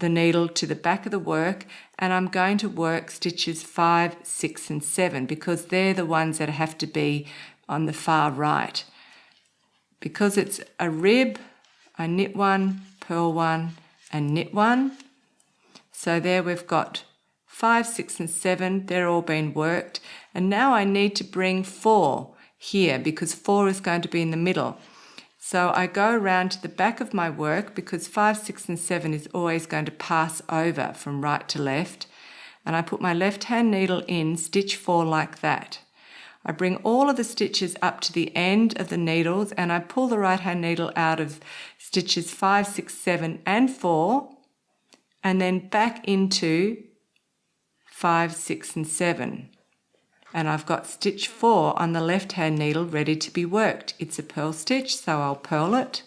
the needle to the back of the work, and I'm going to work stitches 5, 6 and 7 because they're the ones that have to be on the far right. Because it's a rib, I knit 1, purl 1 and knit 1. So there we've got 5, 6 and 7, they're all been worked, And now I need to bring 4 here because 4 is going to be in the middle. So I go around to the back of my work because 5, 6 and 7 is always going to pass over from right to left. And I put my left hand needle in stitch 4 like that. I bring all of the stitches up to the end of the needles and I pull the right hand needle out of stitches 5, 6, 7 and 4 and then back into 5, 6 and 7. And I've got stitch 4 on the left hand needle ready to be worked. It's a purl stitch, so I'll purl it.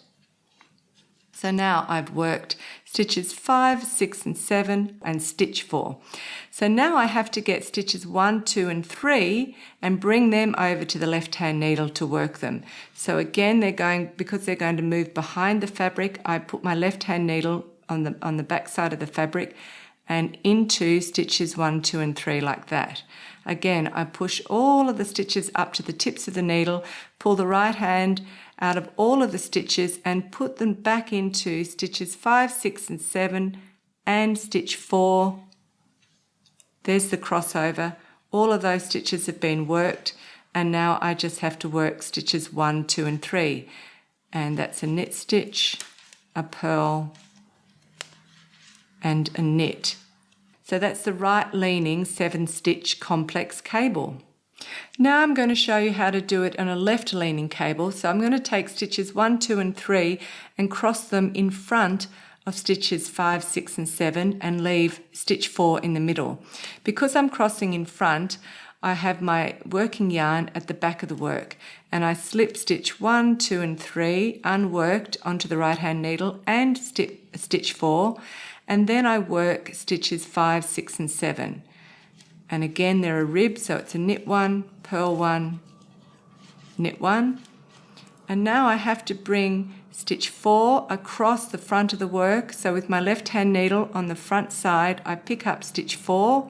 So now I've worked stitches 5, 6 and 7 and stitch 4. So now I have to get stitches 1, 2 and 3 and bring them over to the left hand needle to work them. So again, because they're going to move behind the fabric, I put my left hand needle on the back side of the fabric and into stitches 1, 2 and 3 like that. Again, I push all of the stitches up to the tips of the needle, pull the right hand out of all of the stitches and put them back into stitches 5, 6 and 7 and stitch 4. There's the crossover. All of those stitches have been worked and now I just have to work stitches 1, 2 and 3. And that's a knit stitch, a purl and a knit. So that's the right leaning 7-stitch complex cable. Now I'm going to show you how to do it on a left leaning cable. So I'm going to take stitches 1, 2 and 3 and cross them in front of stitches 5, 6 and 7 and leave stitch 4 in the middle. Because I'm crossing in front, I have my working yarn at the back of the work and I slip stitch 1, 2 and 3 unworked onto the right hand needle and stitch 4. And then I work stitches 5, 6 and 7. And again, there are ribs, so it's a knit 1, purl 1, knit 1. And now I have to bring stitch 4 across the front of the work. So with my left hand needle on the front side, I pick up stitch 4.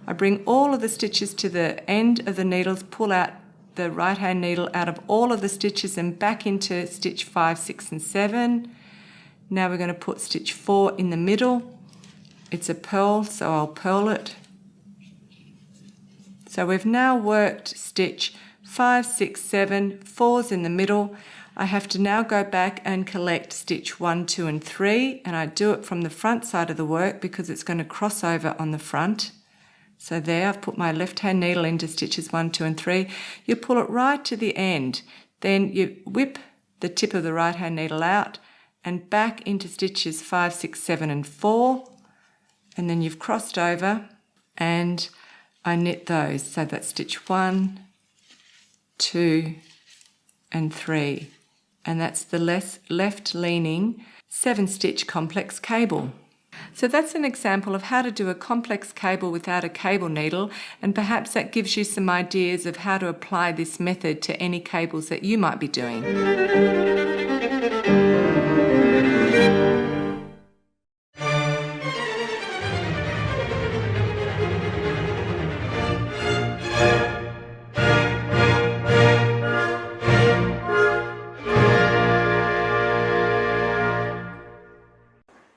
I bring all of the stitches to the end of the needles, pull out the right hand needle out of all of the stitches and back into stitch 5, 6 and 7. Now we're going to put stitch 4 in the middle. It's a purl, so I'll purl it. So we've now worked stitch 5, 6, 7, 4's in the middle. I have to now go back and collect stitch 1, 2 and 3 and I do it from the front side of the work because it's going to cross over on the front. So there, I've put my left hand needle into stitches 1, 2 and 3. You pull it right to the end. Then you whip the tip of the right hand needle out and back into stitches 5, 6, 7 and 4 and then you've crossed over and I knit those. So that's stitch 1, 2 and 3 and that's the left leaning 7-stitch complex cable. So that's an example of how to do a complex cable without a cable needle, and perhaps that gives you some ideas of how to apply this method to any cables that you might be doing.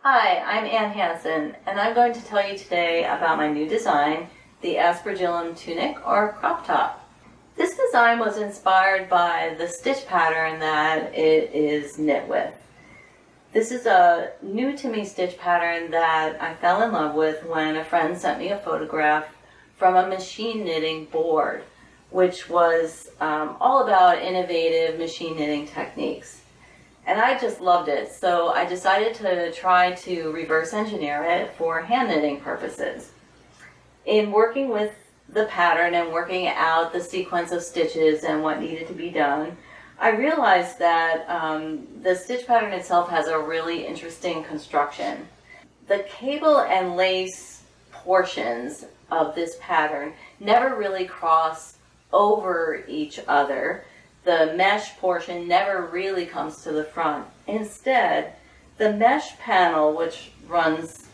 Hi, I'm Anne Hanson, and I'm going to tell you today about my new design, the Aspergillum tunic or crop top. This design was inspired by the stitch pattern that it is knit with. This is a new to me stitch pattern that I fell in love with when a friend sent me a photograph from a machine knitting board, which was all about innovative machine knitting techniques. And I just loved it, so I decided to try to reverse engineer it for hand knitting purposes. In working with the pattern and working out the sequence of stitches and what needed to be done, I realized that the stitch pattern itself has a really interesting construction. The cable and lace portions of this pattern never really cross over each other. The mesh portion never really comes to the front. Instead, the mesh panel, which runs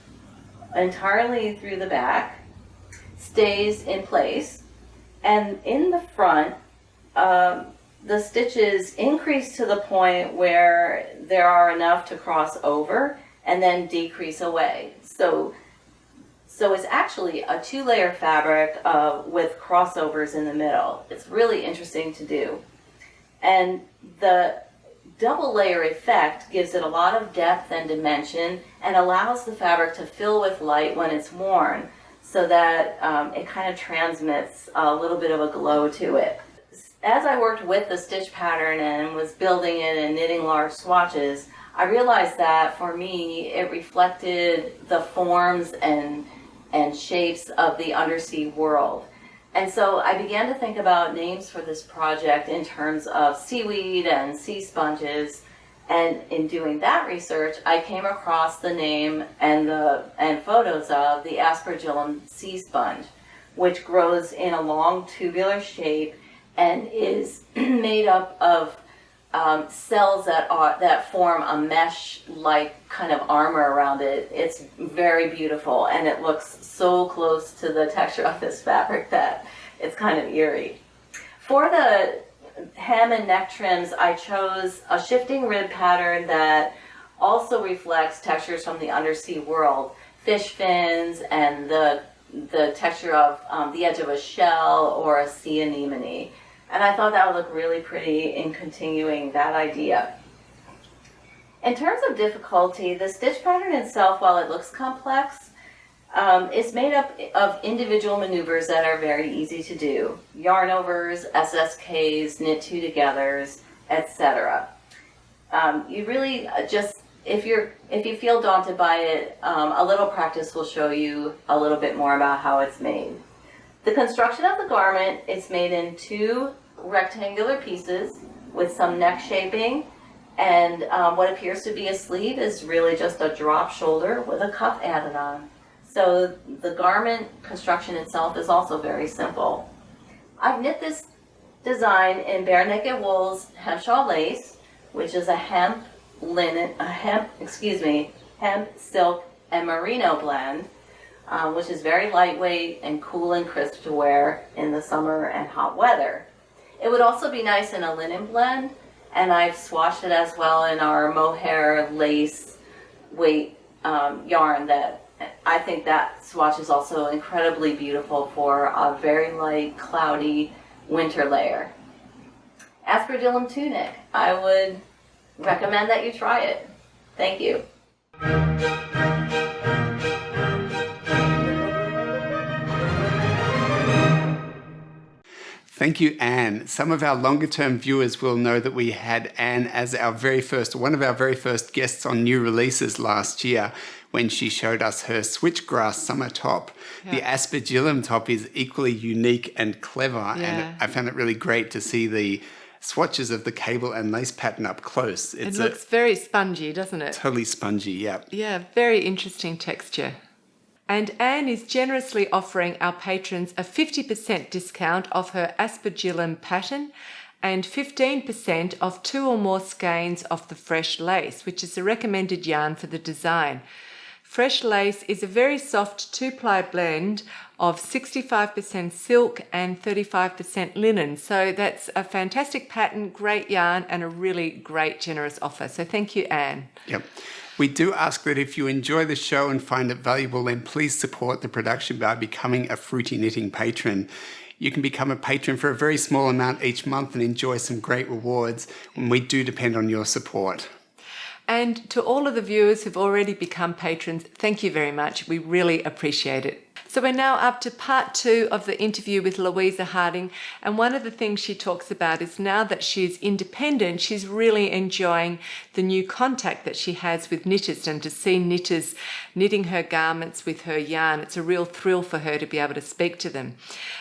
entirely through the back, stays in place, and in the front, the stitches increase to the point where there are enough to cross over and then decrease away. So So it's actually a 2-layer fabric with crossovers in the middle. It's really interesting to do. And the double layer effect gives it a lot of depth and dimension and allows the fabric to fill with light when it's worn, so that it kind of transmits a little bit of a glow to it. As I worked with the stitch pattern and was building it and knitting large swatches, I realized that for me it reflected the forms and shapes of the undersea world. And so I began to think about names for this project in terms of seaweed and sea sponges. And in doing that research, I came across the name and photos of the Aspergillum sea sponge, which grows in a long tubular shape and is made up of cells that form a mesh-like kind of armor around it. It's very beautiful, and it looks so close to the texture of this fabric that it's kind of eerie. For the hem and neck trims, I chose a shifting rib pattern that also reflects textures from the undersea world, fish fins and the texture of the edge of a shell or a sea anemone. And I thought that would look really pretty in continuing that idea. In terms of difficulty, the stitch pattern itself, while it looks complex, is made up of individual maneuvers that are very easy to do. Yarn overs, SSKs, knit two togethers, etc. You really just, if you feel daunted by it, a little practice will show you a little bit more about how it's made. The construction of the garment is made in 2 rectangular pieces with some neck shaping, and what appears to be a sleeve is really just a drop shoulder with a cuff added on. So the garment construction itself is also very simple. I've knit this design in Bare Naked Wool's hemp shawl lace, which is a hemp, silk, and merino blend, which is very lightweight and cool and crisp to wear in the summer and hot weather. It would also be nice in a linen blend, and I've swatched it as well in our mohair lace weight yarn. That I think that swatch is also incredibly beautiful for a very light, cloudy winter layer. Aspergillum tunic, I would recommend that you try it. Thank you. Thank you, Anne. Some of our longer-term viewers will know that we had Anne as one of our very first guests on new releases last year when she showed us her switchgrass summer top. Yeah. The Aspergillum top is equally unique and clever, and I found it really great to see the swatches of the cable and lace pattern up close. It looks very spongy, doesn't it? Totally spongy, yeah. Yeah, very interesting texture. And Anne is generously offering our patrons a 50% discount off her Aspergillum pattern and 15% off 2 or more skeins of the fresh lace, which is the recommended yarn for the design. Fresh lace is a very soft 2-ply blend of 65% silk and 35% linen. So that's a fantastic pattern, great yarn, and a really great generous offer. So thank you, Anne. Yep. We do ask that if you enjoy the show and find it valuable, then please support the production by becoming a Fruity Knitting patron. You can become a patron for a very small amount each month and enjoy some great rewards, and we do depend on your support. And to all of the viewers who've already become patrons, thank you very much. We really appreciate it. So we're now up to part 2 of the interview with Louisa Harding, and one of the things she talks about is now that she's independent, she's really enjoying the new contact that she has with knitters, and to see knitters knitting her garments with her yarn, it's a real thrill for her to be able to speak to them,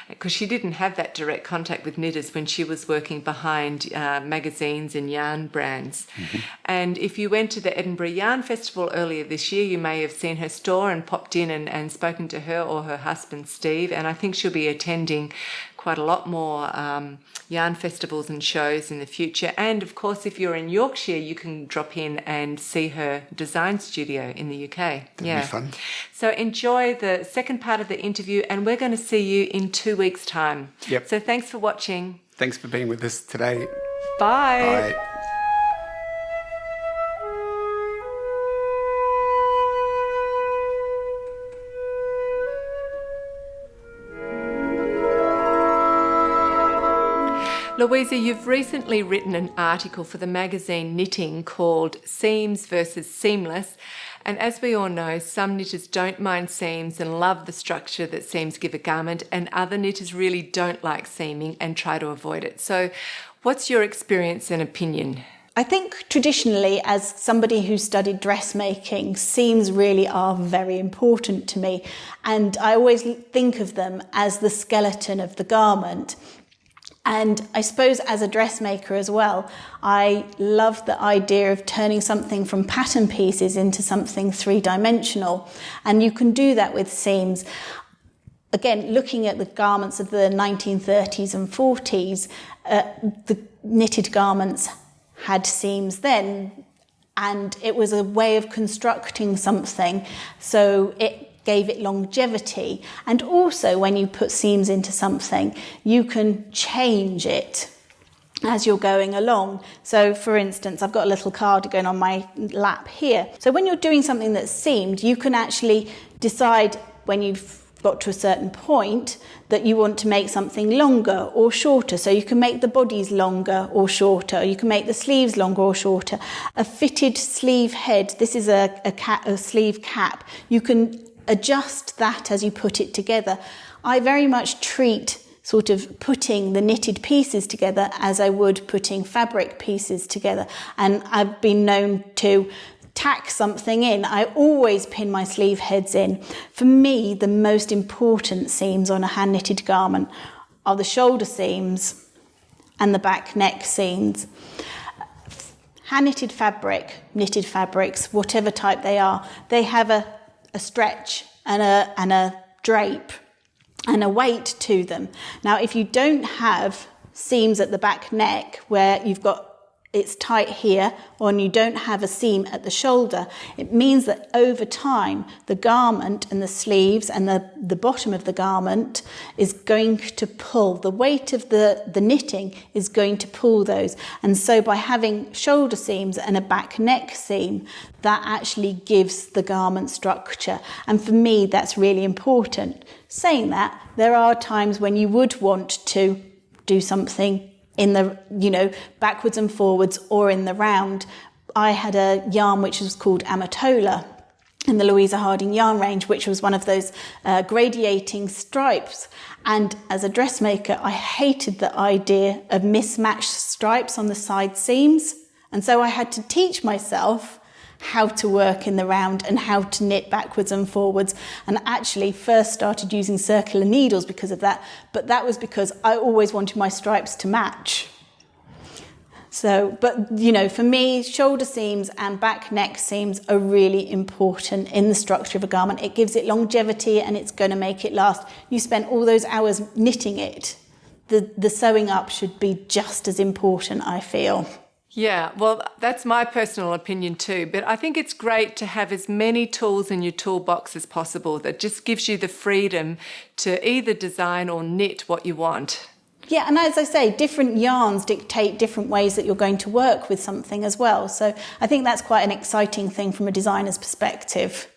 because she didn't have that direct contact with knitters when she was working behind magazines and yarn brands. Mm-hmm. And if you went to the Edinburgh Yarn Festival earlier this year, you may have seen her store and popped in and spoken to her or her husband Steve, and I think she'll be attending quite a lot more yarn festivals and shows in the future. And of course, if you're in Yorkshire, you can drop in and see her design studio in the UK. That'd be fun. So enjoy the second part of the interview, and we're going to see you in 2 weeks' time. Yep. So thanks for watching. Thanks for being with us today. Bye. Bye. Louisa, you've recently written an article for the magazine Knitting called Seams versus Seamless. And as we all know, some knitters don't mind seams and love the structure that seams give a garment, and other knitters really don't like seaming and try to avoid it. So what's your experience and opinion? I think traditionally, as somebody who studied dressmaking, seams really are very important to me. And I always think of them as the skeleton of the garment. And I suppose as a dressmaker as well, I love the idea of turning something from pattern pieces into something three-dimensional. And you can do that with seams. Again, looking at the garments of the 1930s and 40s, the knitted garments had seams then, and it was a way of constructing something, so it gave it longevity. And also, when you put seams into something, you can change it as you're going along. So for instance, I've got a little cardigan on my lap here. So when you're doing something that's seamed, you can actually decide when you've got to a certain point that you want to make something longer or shorter. So you can make the bodies longer or shorter. You can make the sleeves longer or shorter. A fitted sleeve head, this is a sleeve cap. You can adjust that as you put it together. I very much treat sort of putting the knitted pieces together as I would putting fabric pieces together. And I've been known to tack something in. I always pin my sleeve heads in. For me, the most important seams on a hand knitted garment are the shoulder seams and the back neck seams. Hand knitted fabric, knitted fabrics, whatever type they are, they have a stretch and a drape and a weight to them. Now, if you don't have seams at the back neck where you've got it's tight here, or you don't have a seam at the shoulder, it means that over time the garment and the sleeves and the bottom of the garment is going to pull. The weight of the knitting is going to pull those. And so by having shoulder seams and a back neck seam, that actually gives the garment structure. And for me, that's really important. Saying that, there are times when you would want to do something in the, backwards and forwards or in the round. I had a yarn which was called Amatola in the Louisa Harding yarn range, which was one of those gradiating stripes. And as a dressmaker, I hated the idea of mismatched stripes on the side seams. And so I had to teach myself how to work in the round and how to knit backwards and forwards, and actually first started using circular needles because of that, but that was because I always wanted my stripes to match. So, but for me, shoulder seams and back neck seams are really important in the structure of a garment. It gives it longevity and it's going to make it last. You spent all those hours knitting it. The sewing up should be just as important, I feel. Yeah, well, that's my personal opinion too, but I think it's great to have as many tools in your toolbox as possible. That just gives you the freedom to either design or knit what you want. Yeah, and as I say, different yarns dictate different ways that you're going to work with something as well. So I think that's quite an exciting thing from a designer's perspective.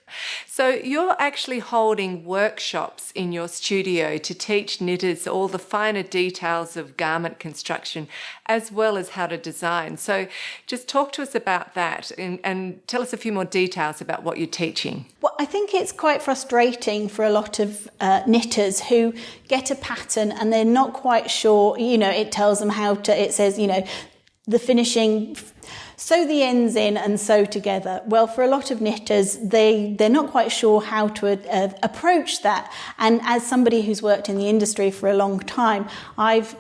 So you're actually holding workshops in your studio to teach knitters all the finer details of garment construction as well as how to design. So just talk to us about that and tell us a few more details about what you're teaching. Well, I think it's quite frustrating for a lot of knitters who get a pattern and they're not quite sure, it tells them how to, it says, the finishing, sew the ends in and sew together. Well, for a lot of knitters, they're not quite sure how to approach that. And as somebody who's worked in the industry for a long time, I've,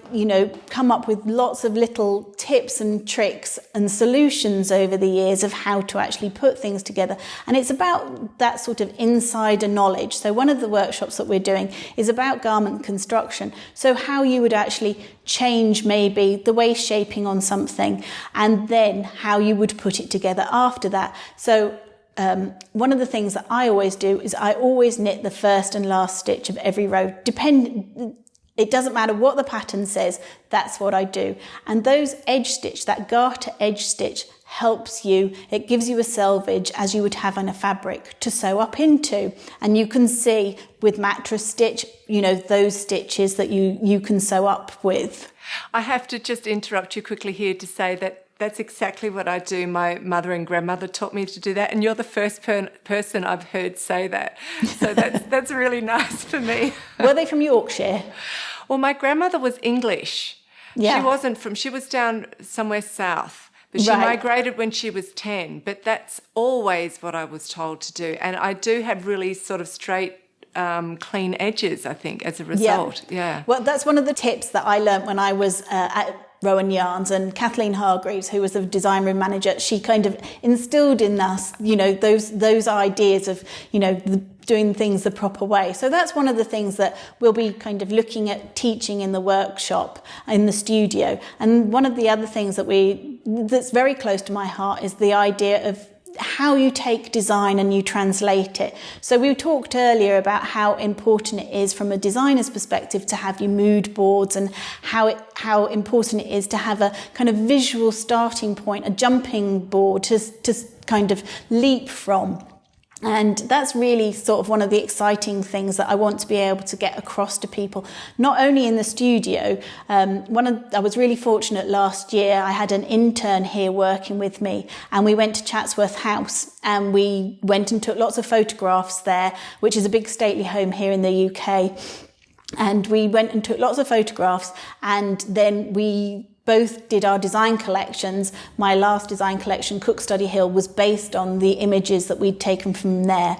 come up with lots of little tips and tricks and solutions over the years of how to actually put things together. And it's about that sort of insider knowledge. So one of the workshops that we're doing is about garment construction. So how you would actually change maybe the waist shaping on something and then how you would put it together after that. So one of the things that I always do is I always knit the first and last stitch of every row. It doesn't matter what the pattern says, that's what I do. And those edge stitch, that garter edge stitch, helps you, it gives you a selvage as you would have on a fabric to sew up into. And you can see with mattress stitch, those stitches that you can sew up with. I have to just interrupt you quickly here to say that that's exactly what I do. My mother and grandmother taught me to do that, and you're the first person I've heard say that. So that's really nice for me. Were they from Yorkshire? Well, my grandmother was English. Yeah. She was down somewhere south. But she Right. migrated when she was 10. But that's always what I was told to do. And I do have really sort of straight, clean edges, I think, as a result. Yeah. Well, that's one of the tips that I learnt when I was at Rowan Yarns, and Kathleen Hargreaves, who was the design room manager, she kind of instilled in us, those ideas of, doing things the proper way. So that's one of the things that we'll be kind of looking at teaching in the workshop, in the studio. And one of the other things that's very close to my heart is the idea of how you take design and you translate it. So we talked earlier about how important it is from a designer's perspective to have your mood boards, and how important it is to have a kind of visual starting point, a jumping board to kind of leap from. And that's really sort of one of the exciting things that I want to be able to get across to people, not only in the studio. I was really fortunate last year. I had an intern here working with me, and we went to Chatsworth House, and we went and took lots of photographs there, which is a big stately home here in the UK. And we went and took lots of photographs, and then we both did our design collections. My last design collection, Cook Study Hill, was based on the images that we'd taken from there.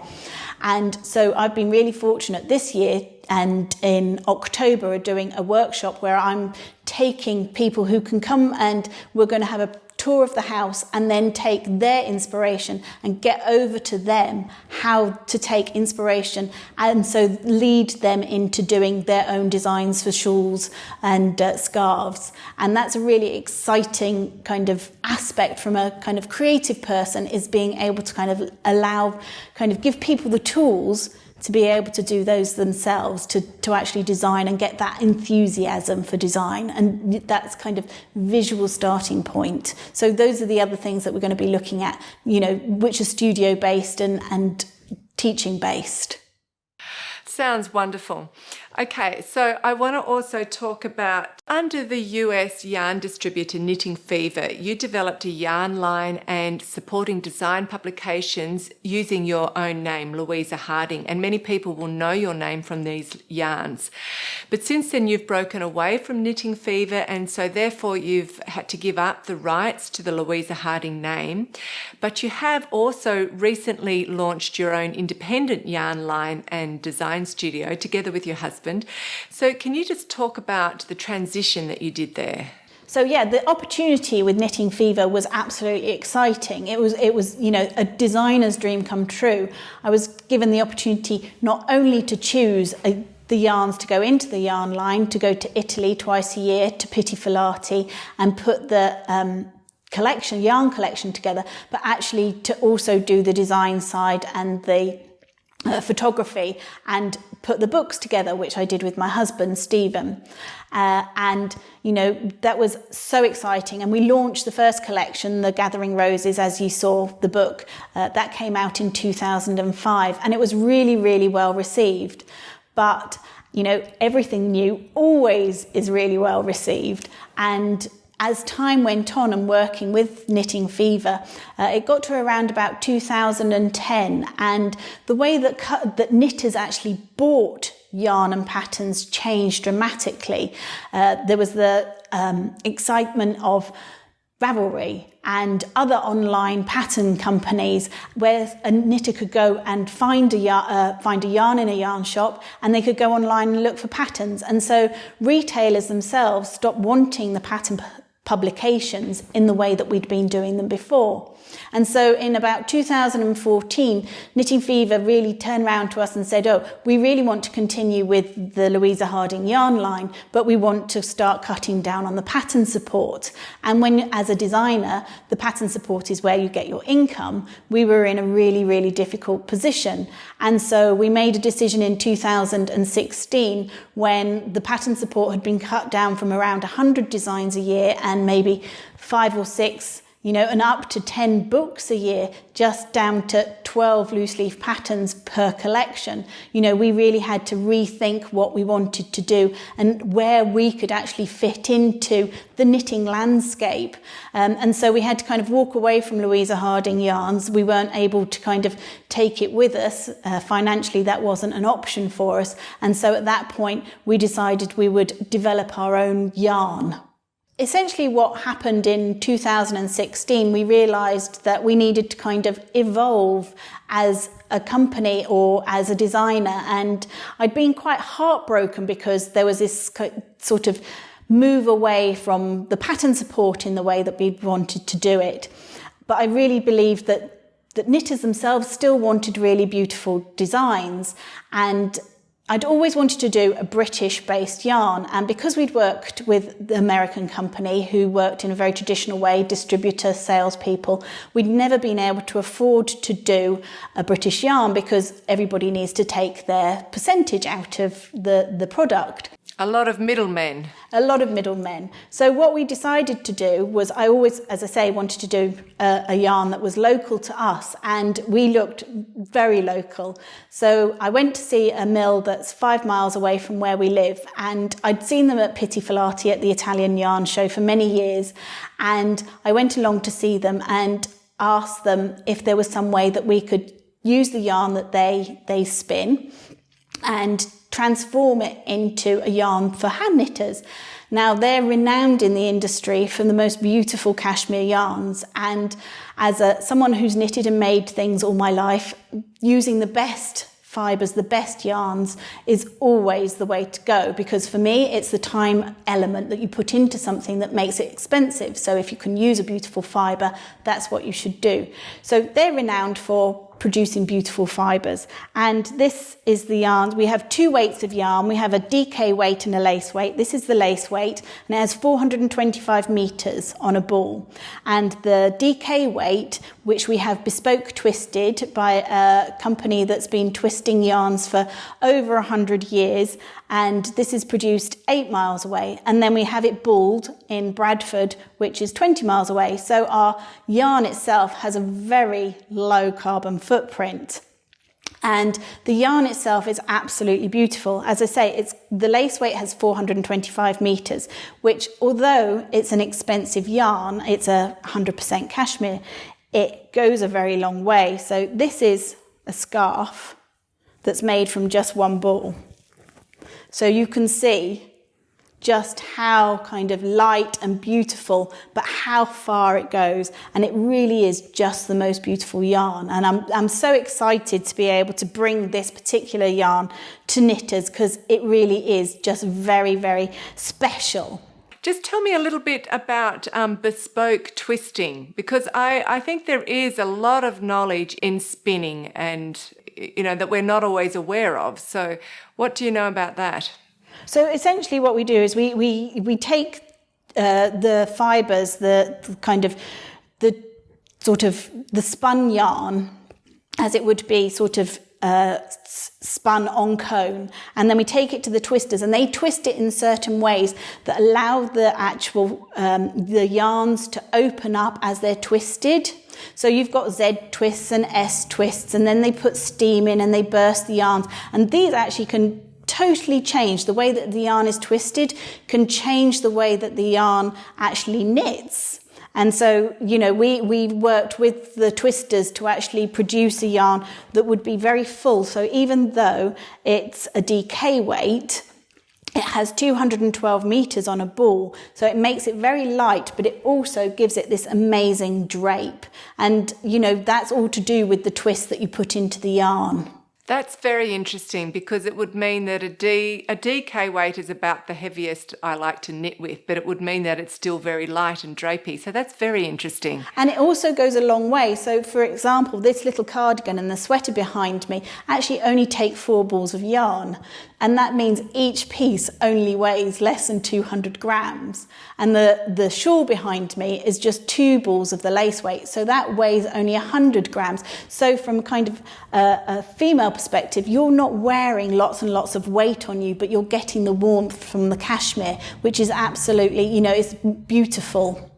And so I've been really fortunate this year, and in October are doing a workshop where I'm taking people who can come, and we're going to have a tour of the house and then take their inspiration and get over to them how to take inspiration, and so lead them into doing their own designs for shawls and scarves. And that's a really exciting kind of aspect from a kind of creative person, is being able to give people the tools to be able to do those themselves, to actually design and get that enthusiasm for design. And that's kind of visual starting point. So those are the other things that we're going to be looking at, which are studio based and teaching based. Sounds wonderful. Okay, so I want to also talk about, under the US yarn distributor Knitting Fever, you developed a yarn line and supporting design publications using your own name, Louisa Harding, and many people will know your name from these yarns. But since then you've broken away from Knitting Fever, and so therefore you've had to give up the rights to the Louisa Harding name. But you have also recently launched your own independent yarn line and design studio together with your husband. So can you just talk about the transition that you did there? So yeah, the opportunity with Knitting Fever was absolutely exciting. It was a designer's dream come true. I was given the opportunity not only to choose the yarns to go into the yarn line, to go to Italy twice a year to Pitti Filati and put the yarn collection together, but actually to also do the design side and the photography and put the books together, which I did with my husband Stephen, and that was so exciting. And we launched the first collection, the Gathering Roses, as you saw the book, that came out in 2005, and it was really, really well received. But everything new always is really well received, and as time went on and working with Knitting Fever, it got to around about 2010, and the way that knitters actually bought yarn and patterns changed dramatically. There was the excitement of Ravelry and other online pattern companies where a knitter could go and find a yarn in a yarn shop, and they could go online and look for patterns. And so retailers themselves stopped wanting the pattern publications in the way that we'd been doing them before. And so in about 2014, Knitting Fever really turned around to us and said, we really want to continue with the Louisa Harding yarn line, but we want to start cutting down on the pattern support. And when, as a designer, the pattern support is where you get your income, we were in a really, really difficult position. And so we made a decision in 2016, when the pattern support had been cut down from around 100 designs a year and maybe 5 or 6 and up to 10 books a year, just down to 12 loose leaf patterns per collection. We really had to rethink what we wanted to do and where we could actually fit into the knitting landscape. And so we had to kind of walk away from Louisa Harding yarns. We weren't able to kind of take it with us. Financially, that wasn't an option for us. And so at that point, we decided we would develop our own yarn. Essentially what happened in 2016, we realised that we needed to kind of evolve as a company or as a designer, and I'd been quite heartbroken because there was this sort of move away from the pattern support in the way that we wanted to do it. But I really believed that knitters themselves still wanted really beautiful designs, and I'd always wanted to do a British-based yarn, and because we'd worked with the American company who worked in a very traditional way, distributor, salespeople, we'd never been able to afford to do a British yarn because everybody needs to take their percentage out of the product. A lot of middlemen. A lot of middlemen. So what we decided to do was, I always, as I say, wanted to do a yarn that was local to us, and we looked very local. So I went to see a mill that's 5 miles away from where we live, and I'd seen them at Pitti Filati at the Italian Yarn Show for many years, and I went along to see them and asked them if there was some way that we could use the yarn that they spin and transform it into a yarn for hand knitters. Now, they're renowned in the industry for the most beautiful cashmere yarns, and as someone who's knitted and made things all my life, using the best fibres, the best yarns is always the way to go, because for me it's the time element that you put into something that makes it expensive. So if you can use a beautiful fibre, that's what you should do. So they're renowned for producing beautiful fibres, and this is the yarn. We have two weights of yarn. We have a DK weight and a lace weight. This is the lace weight, and it has 425 metres on a ball, and the DK weight, which we have bespoke twisted by a company that's been twisting yarns for over 100 years, and this is produced 8 miles away, and then we have it balled in Bradford, which is 20 miles away. So our yarn itself has a very low carbon footprint, and the yarn itself is absolutely beautiful. As I say, the lace weight has 425 metres, which, although it's an expensive yarn, it's a 100% cashmere, it goes a very long way. So this is a scarf that's made from just one ball. So you can see just how kind of light and beautiful, but how far it goes. And it really is just the most beautiful yarn. And I'm so excited to be able to bring this particular yarn to knitters, because it really is just very, very special. Just tell me a little bit about bespoke twisting, because I think there is a lot of knowledge in spinning and, that we're not always aware of. So what do you know about that? So essentially what we do is we take the fibres, the spun yarn, as it would be sort of spun on cone, and then we take it to the twisters, and they twist it in certain ways that allow the actual the yarns to open up as they're twisted. So you've got Z twists and S twists, and then they put steam in and they burst the yarns, and these actually can totally change the way that the yarn is twisted, can change the way that the yarn actually knits. And so, we worked with the twisters to actually produce a yarn that would be very full. So even though it's a DK weight, it has 212 metres on a ball. So it makes it very light, but it also gives it this amazing drape. And, that's all to do with the twist that you put into the yarn. That's very interesting, because it would mean that a DK weight is about the heaviest I like to knit with, but it would mean that it's still very light and drapey. So that's very interesting. And it also goes a long way. So, for example, this little cardigan and the sweater behind me actually only take 4 balls of yarn. And that means each piece only weighs less than 200 grams. And the shawl behind me is just 2 balls of the lace weight. So that weighs only 100 grams. So from kind of a female perspective, you're not wearing lots and lots of weight on you, but you're getting the warmth from the cashmere, which is absolutely, it's beautiful.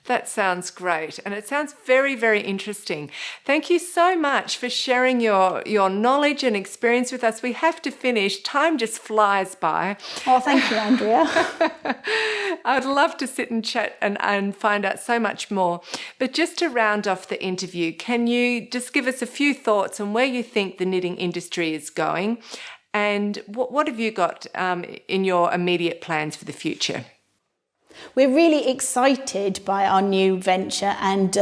That sounds great, and it sounds very, very interesting. Thank you so much for sharing your knowledge and experience with us. We have to finish. Time just flies by. Oh, thank you, Andrea. I'd love to sit and chat and find out so much more. But just to round off the interview, can you just give us a few thoughts on where you think the knitting industry is going, and what have you got in your immediate plans for the future? We're really excited by our new venture, and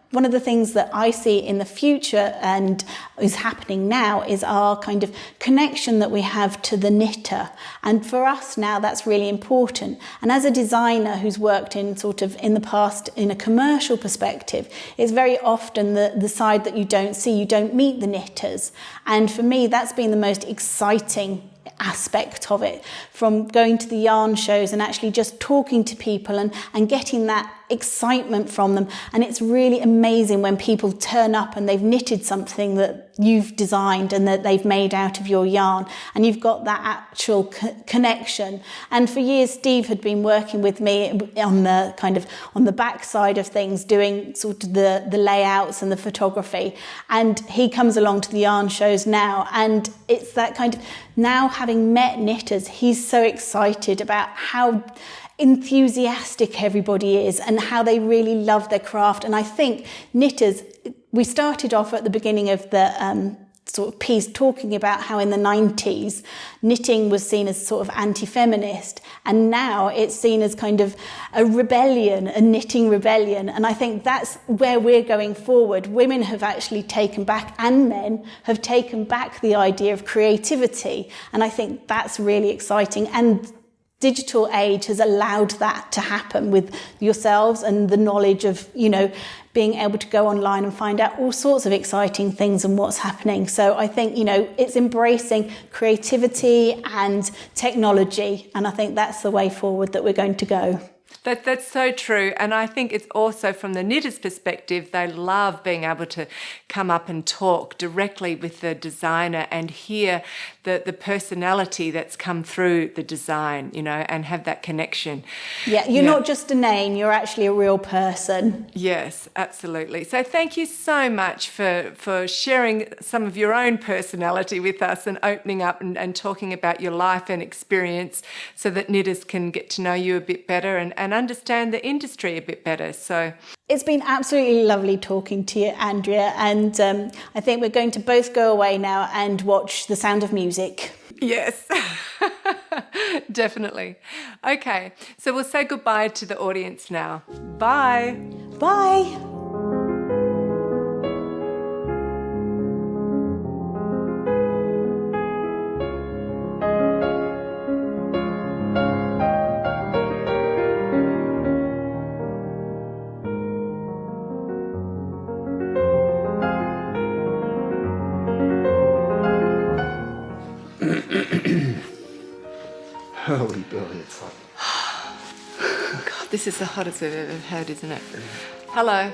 one of the things that I see in the future and is happening now is our kind of connection that we have to the knitter. And for us now, that's really important. And as a designer who's worked in the past in a commercial perspective, it's very often the side that you don't see, you don't meet the knitters. And for me, that's been the most exciting aspect of it, from going to the yarn shows and actually just talking to people and getting that excitement from them. And it's really amazing when people turn up and they've knitted something that you've designed and that they've made out of your yarn, and you've got that actual connection. And for years Steve had been working with me on the back side of things, doing sort of the layouts and the photography, and he comes along to the yarn shows now, and it's that kind of, now having met knitters, he's so excited about how enthusiastic everybody is and how they really love their craft. And I think knitters, we started off at the beginning of the sort of piece talking about how in the 90s knitting was seen as sort of anti-feminist, and now it's seen as kind of a rebellion, a knitting rebellion. And I think that's where we're going forward. Women have actually taken back, and men have taken back, the idea of creativity, and I think that's really exciting. And digital age has allowed that to happen with yourselves and the knowledge of, being able to go online and find out all sorts of exciting things and what's happening. So I think, it's embracing creativity and technology, and I think that's the way forward that we're going to go. That's so true. And I think it's also from the knitter's perspective, they love being able to come up and talk directly with the designer and hear the personality that's come through the design, and have that connection. Yeah, you're not just a name, you're actually a real person. Yes, absolutely. So thank you so much for sharing some of your own personality with us and opening up and talking about your life and experience, so that knitters can get to know you a bit better and understand the industry a bit better. So it's been absolutely lovely talking to you, Andrea, and I think we're going to both go away now and watch The Sound of Music. Yes, definitely. Okay, so we'll say goodbye to the audience now. Bye. Bye. Holy billy, it's hot. God, this is the hottest we've ever had, isn't it? Hello.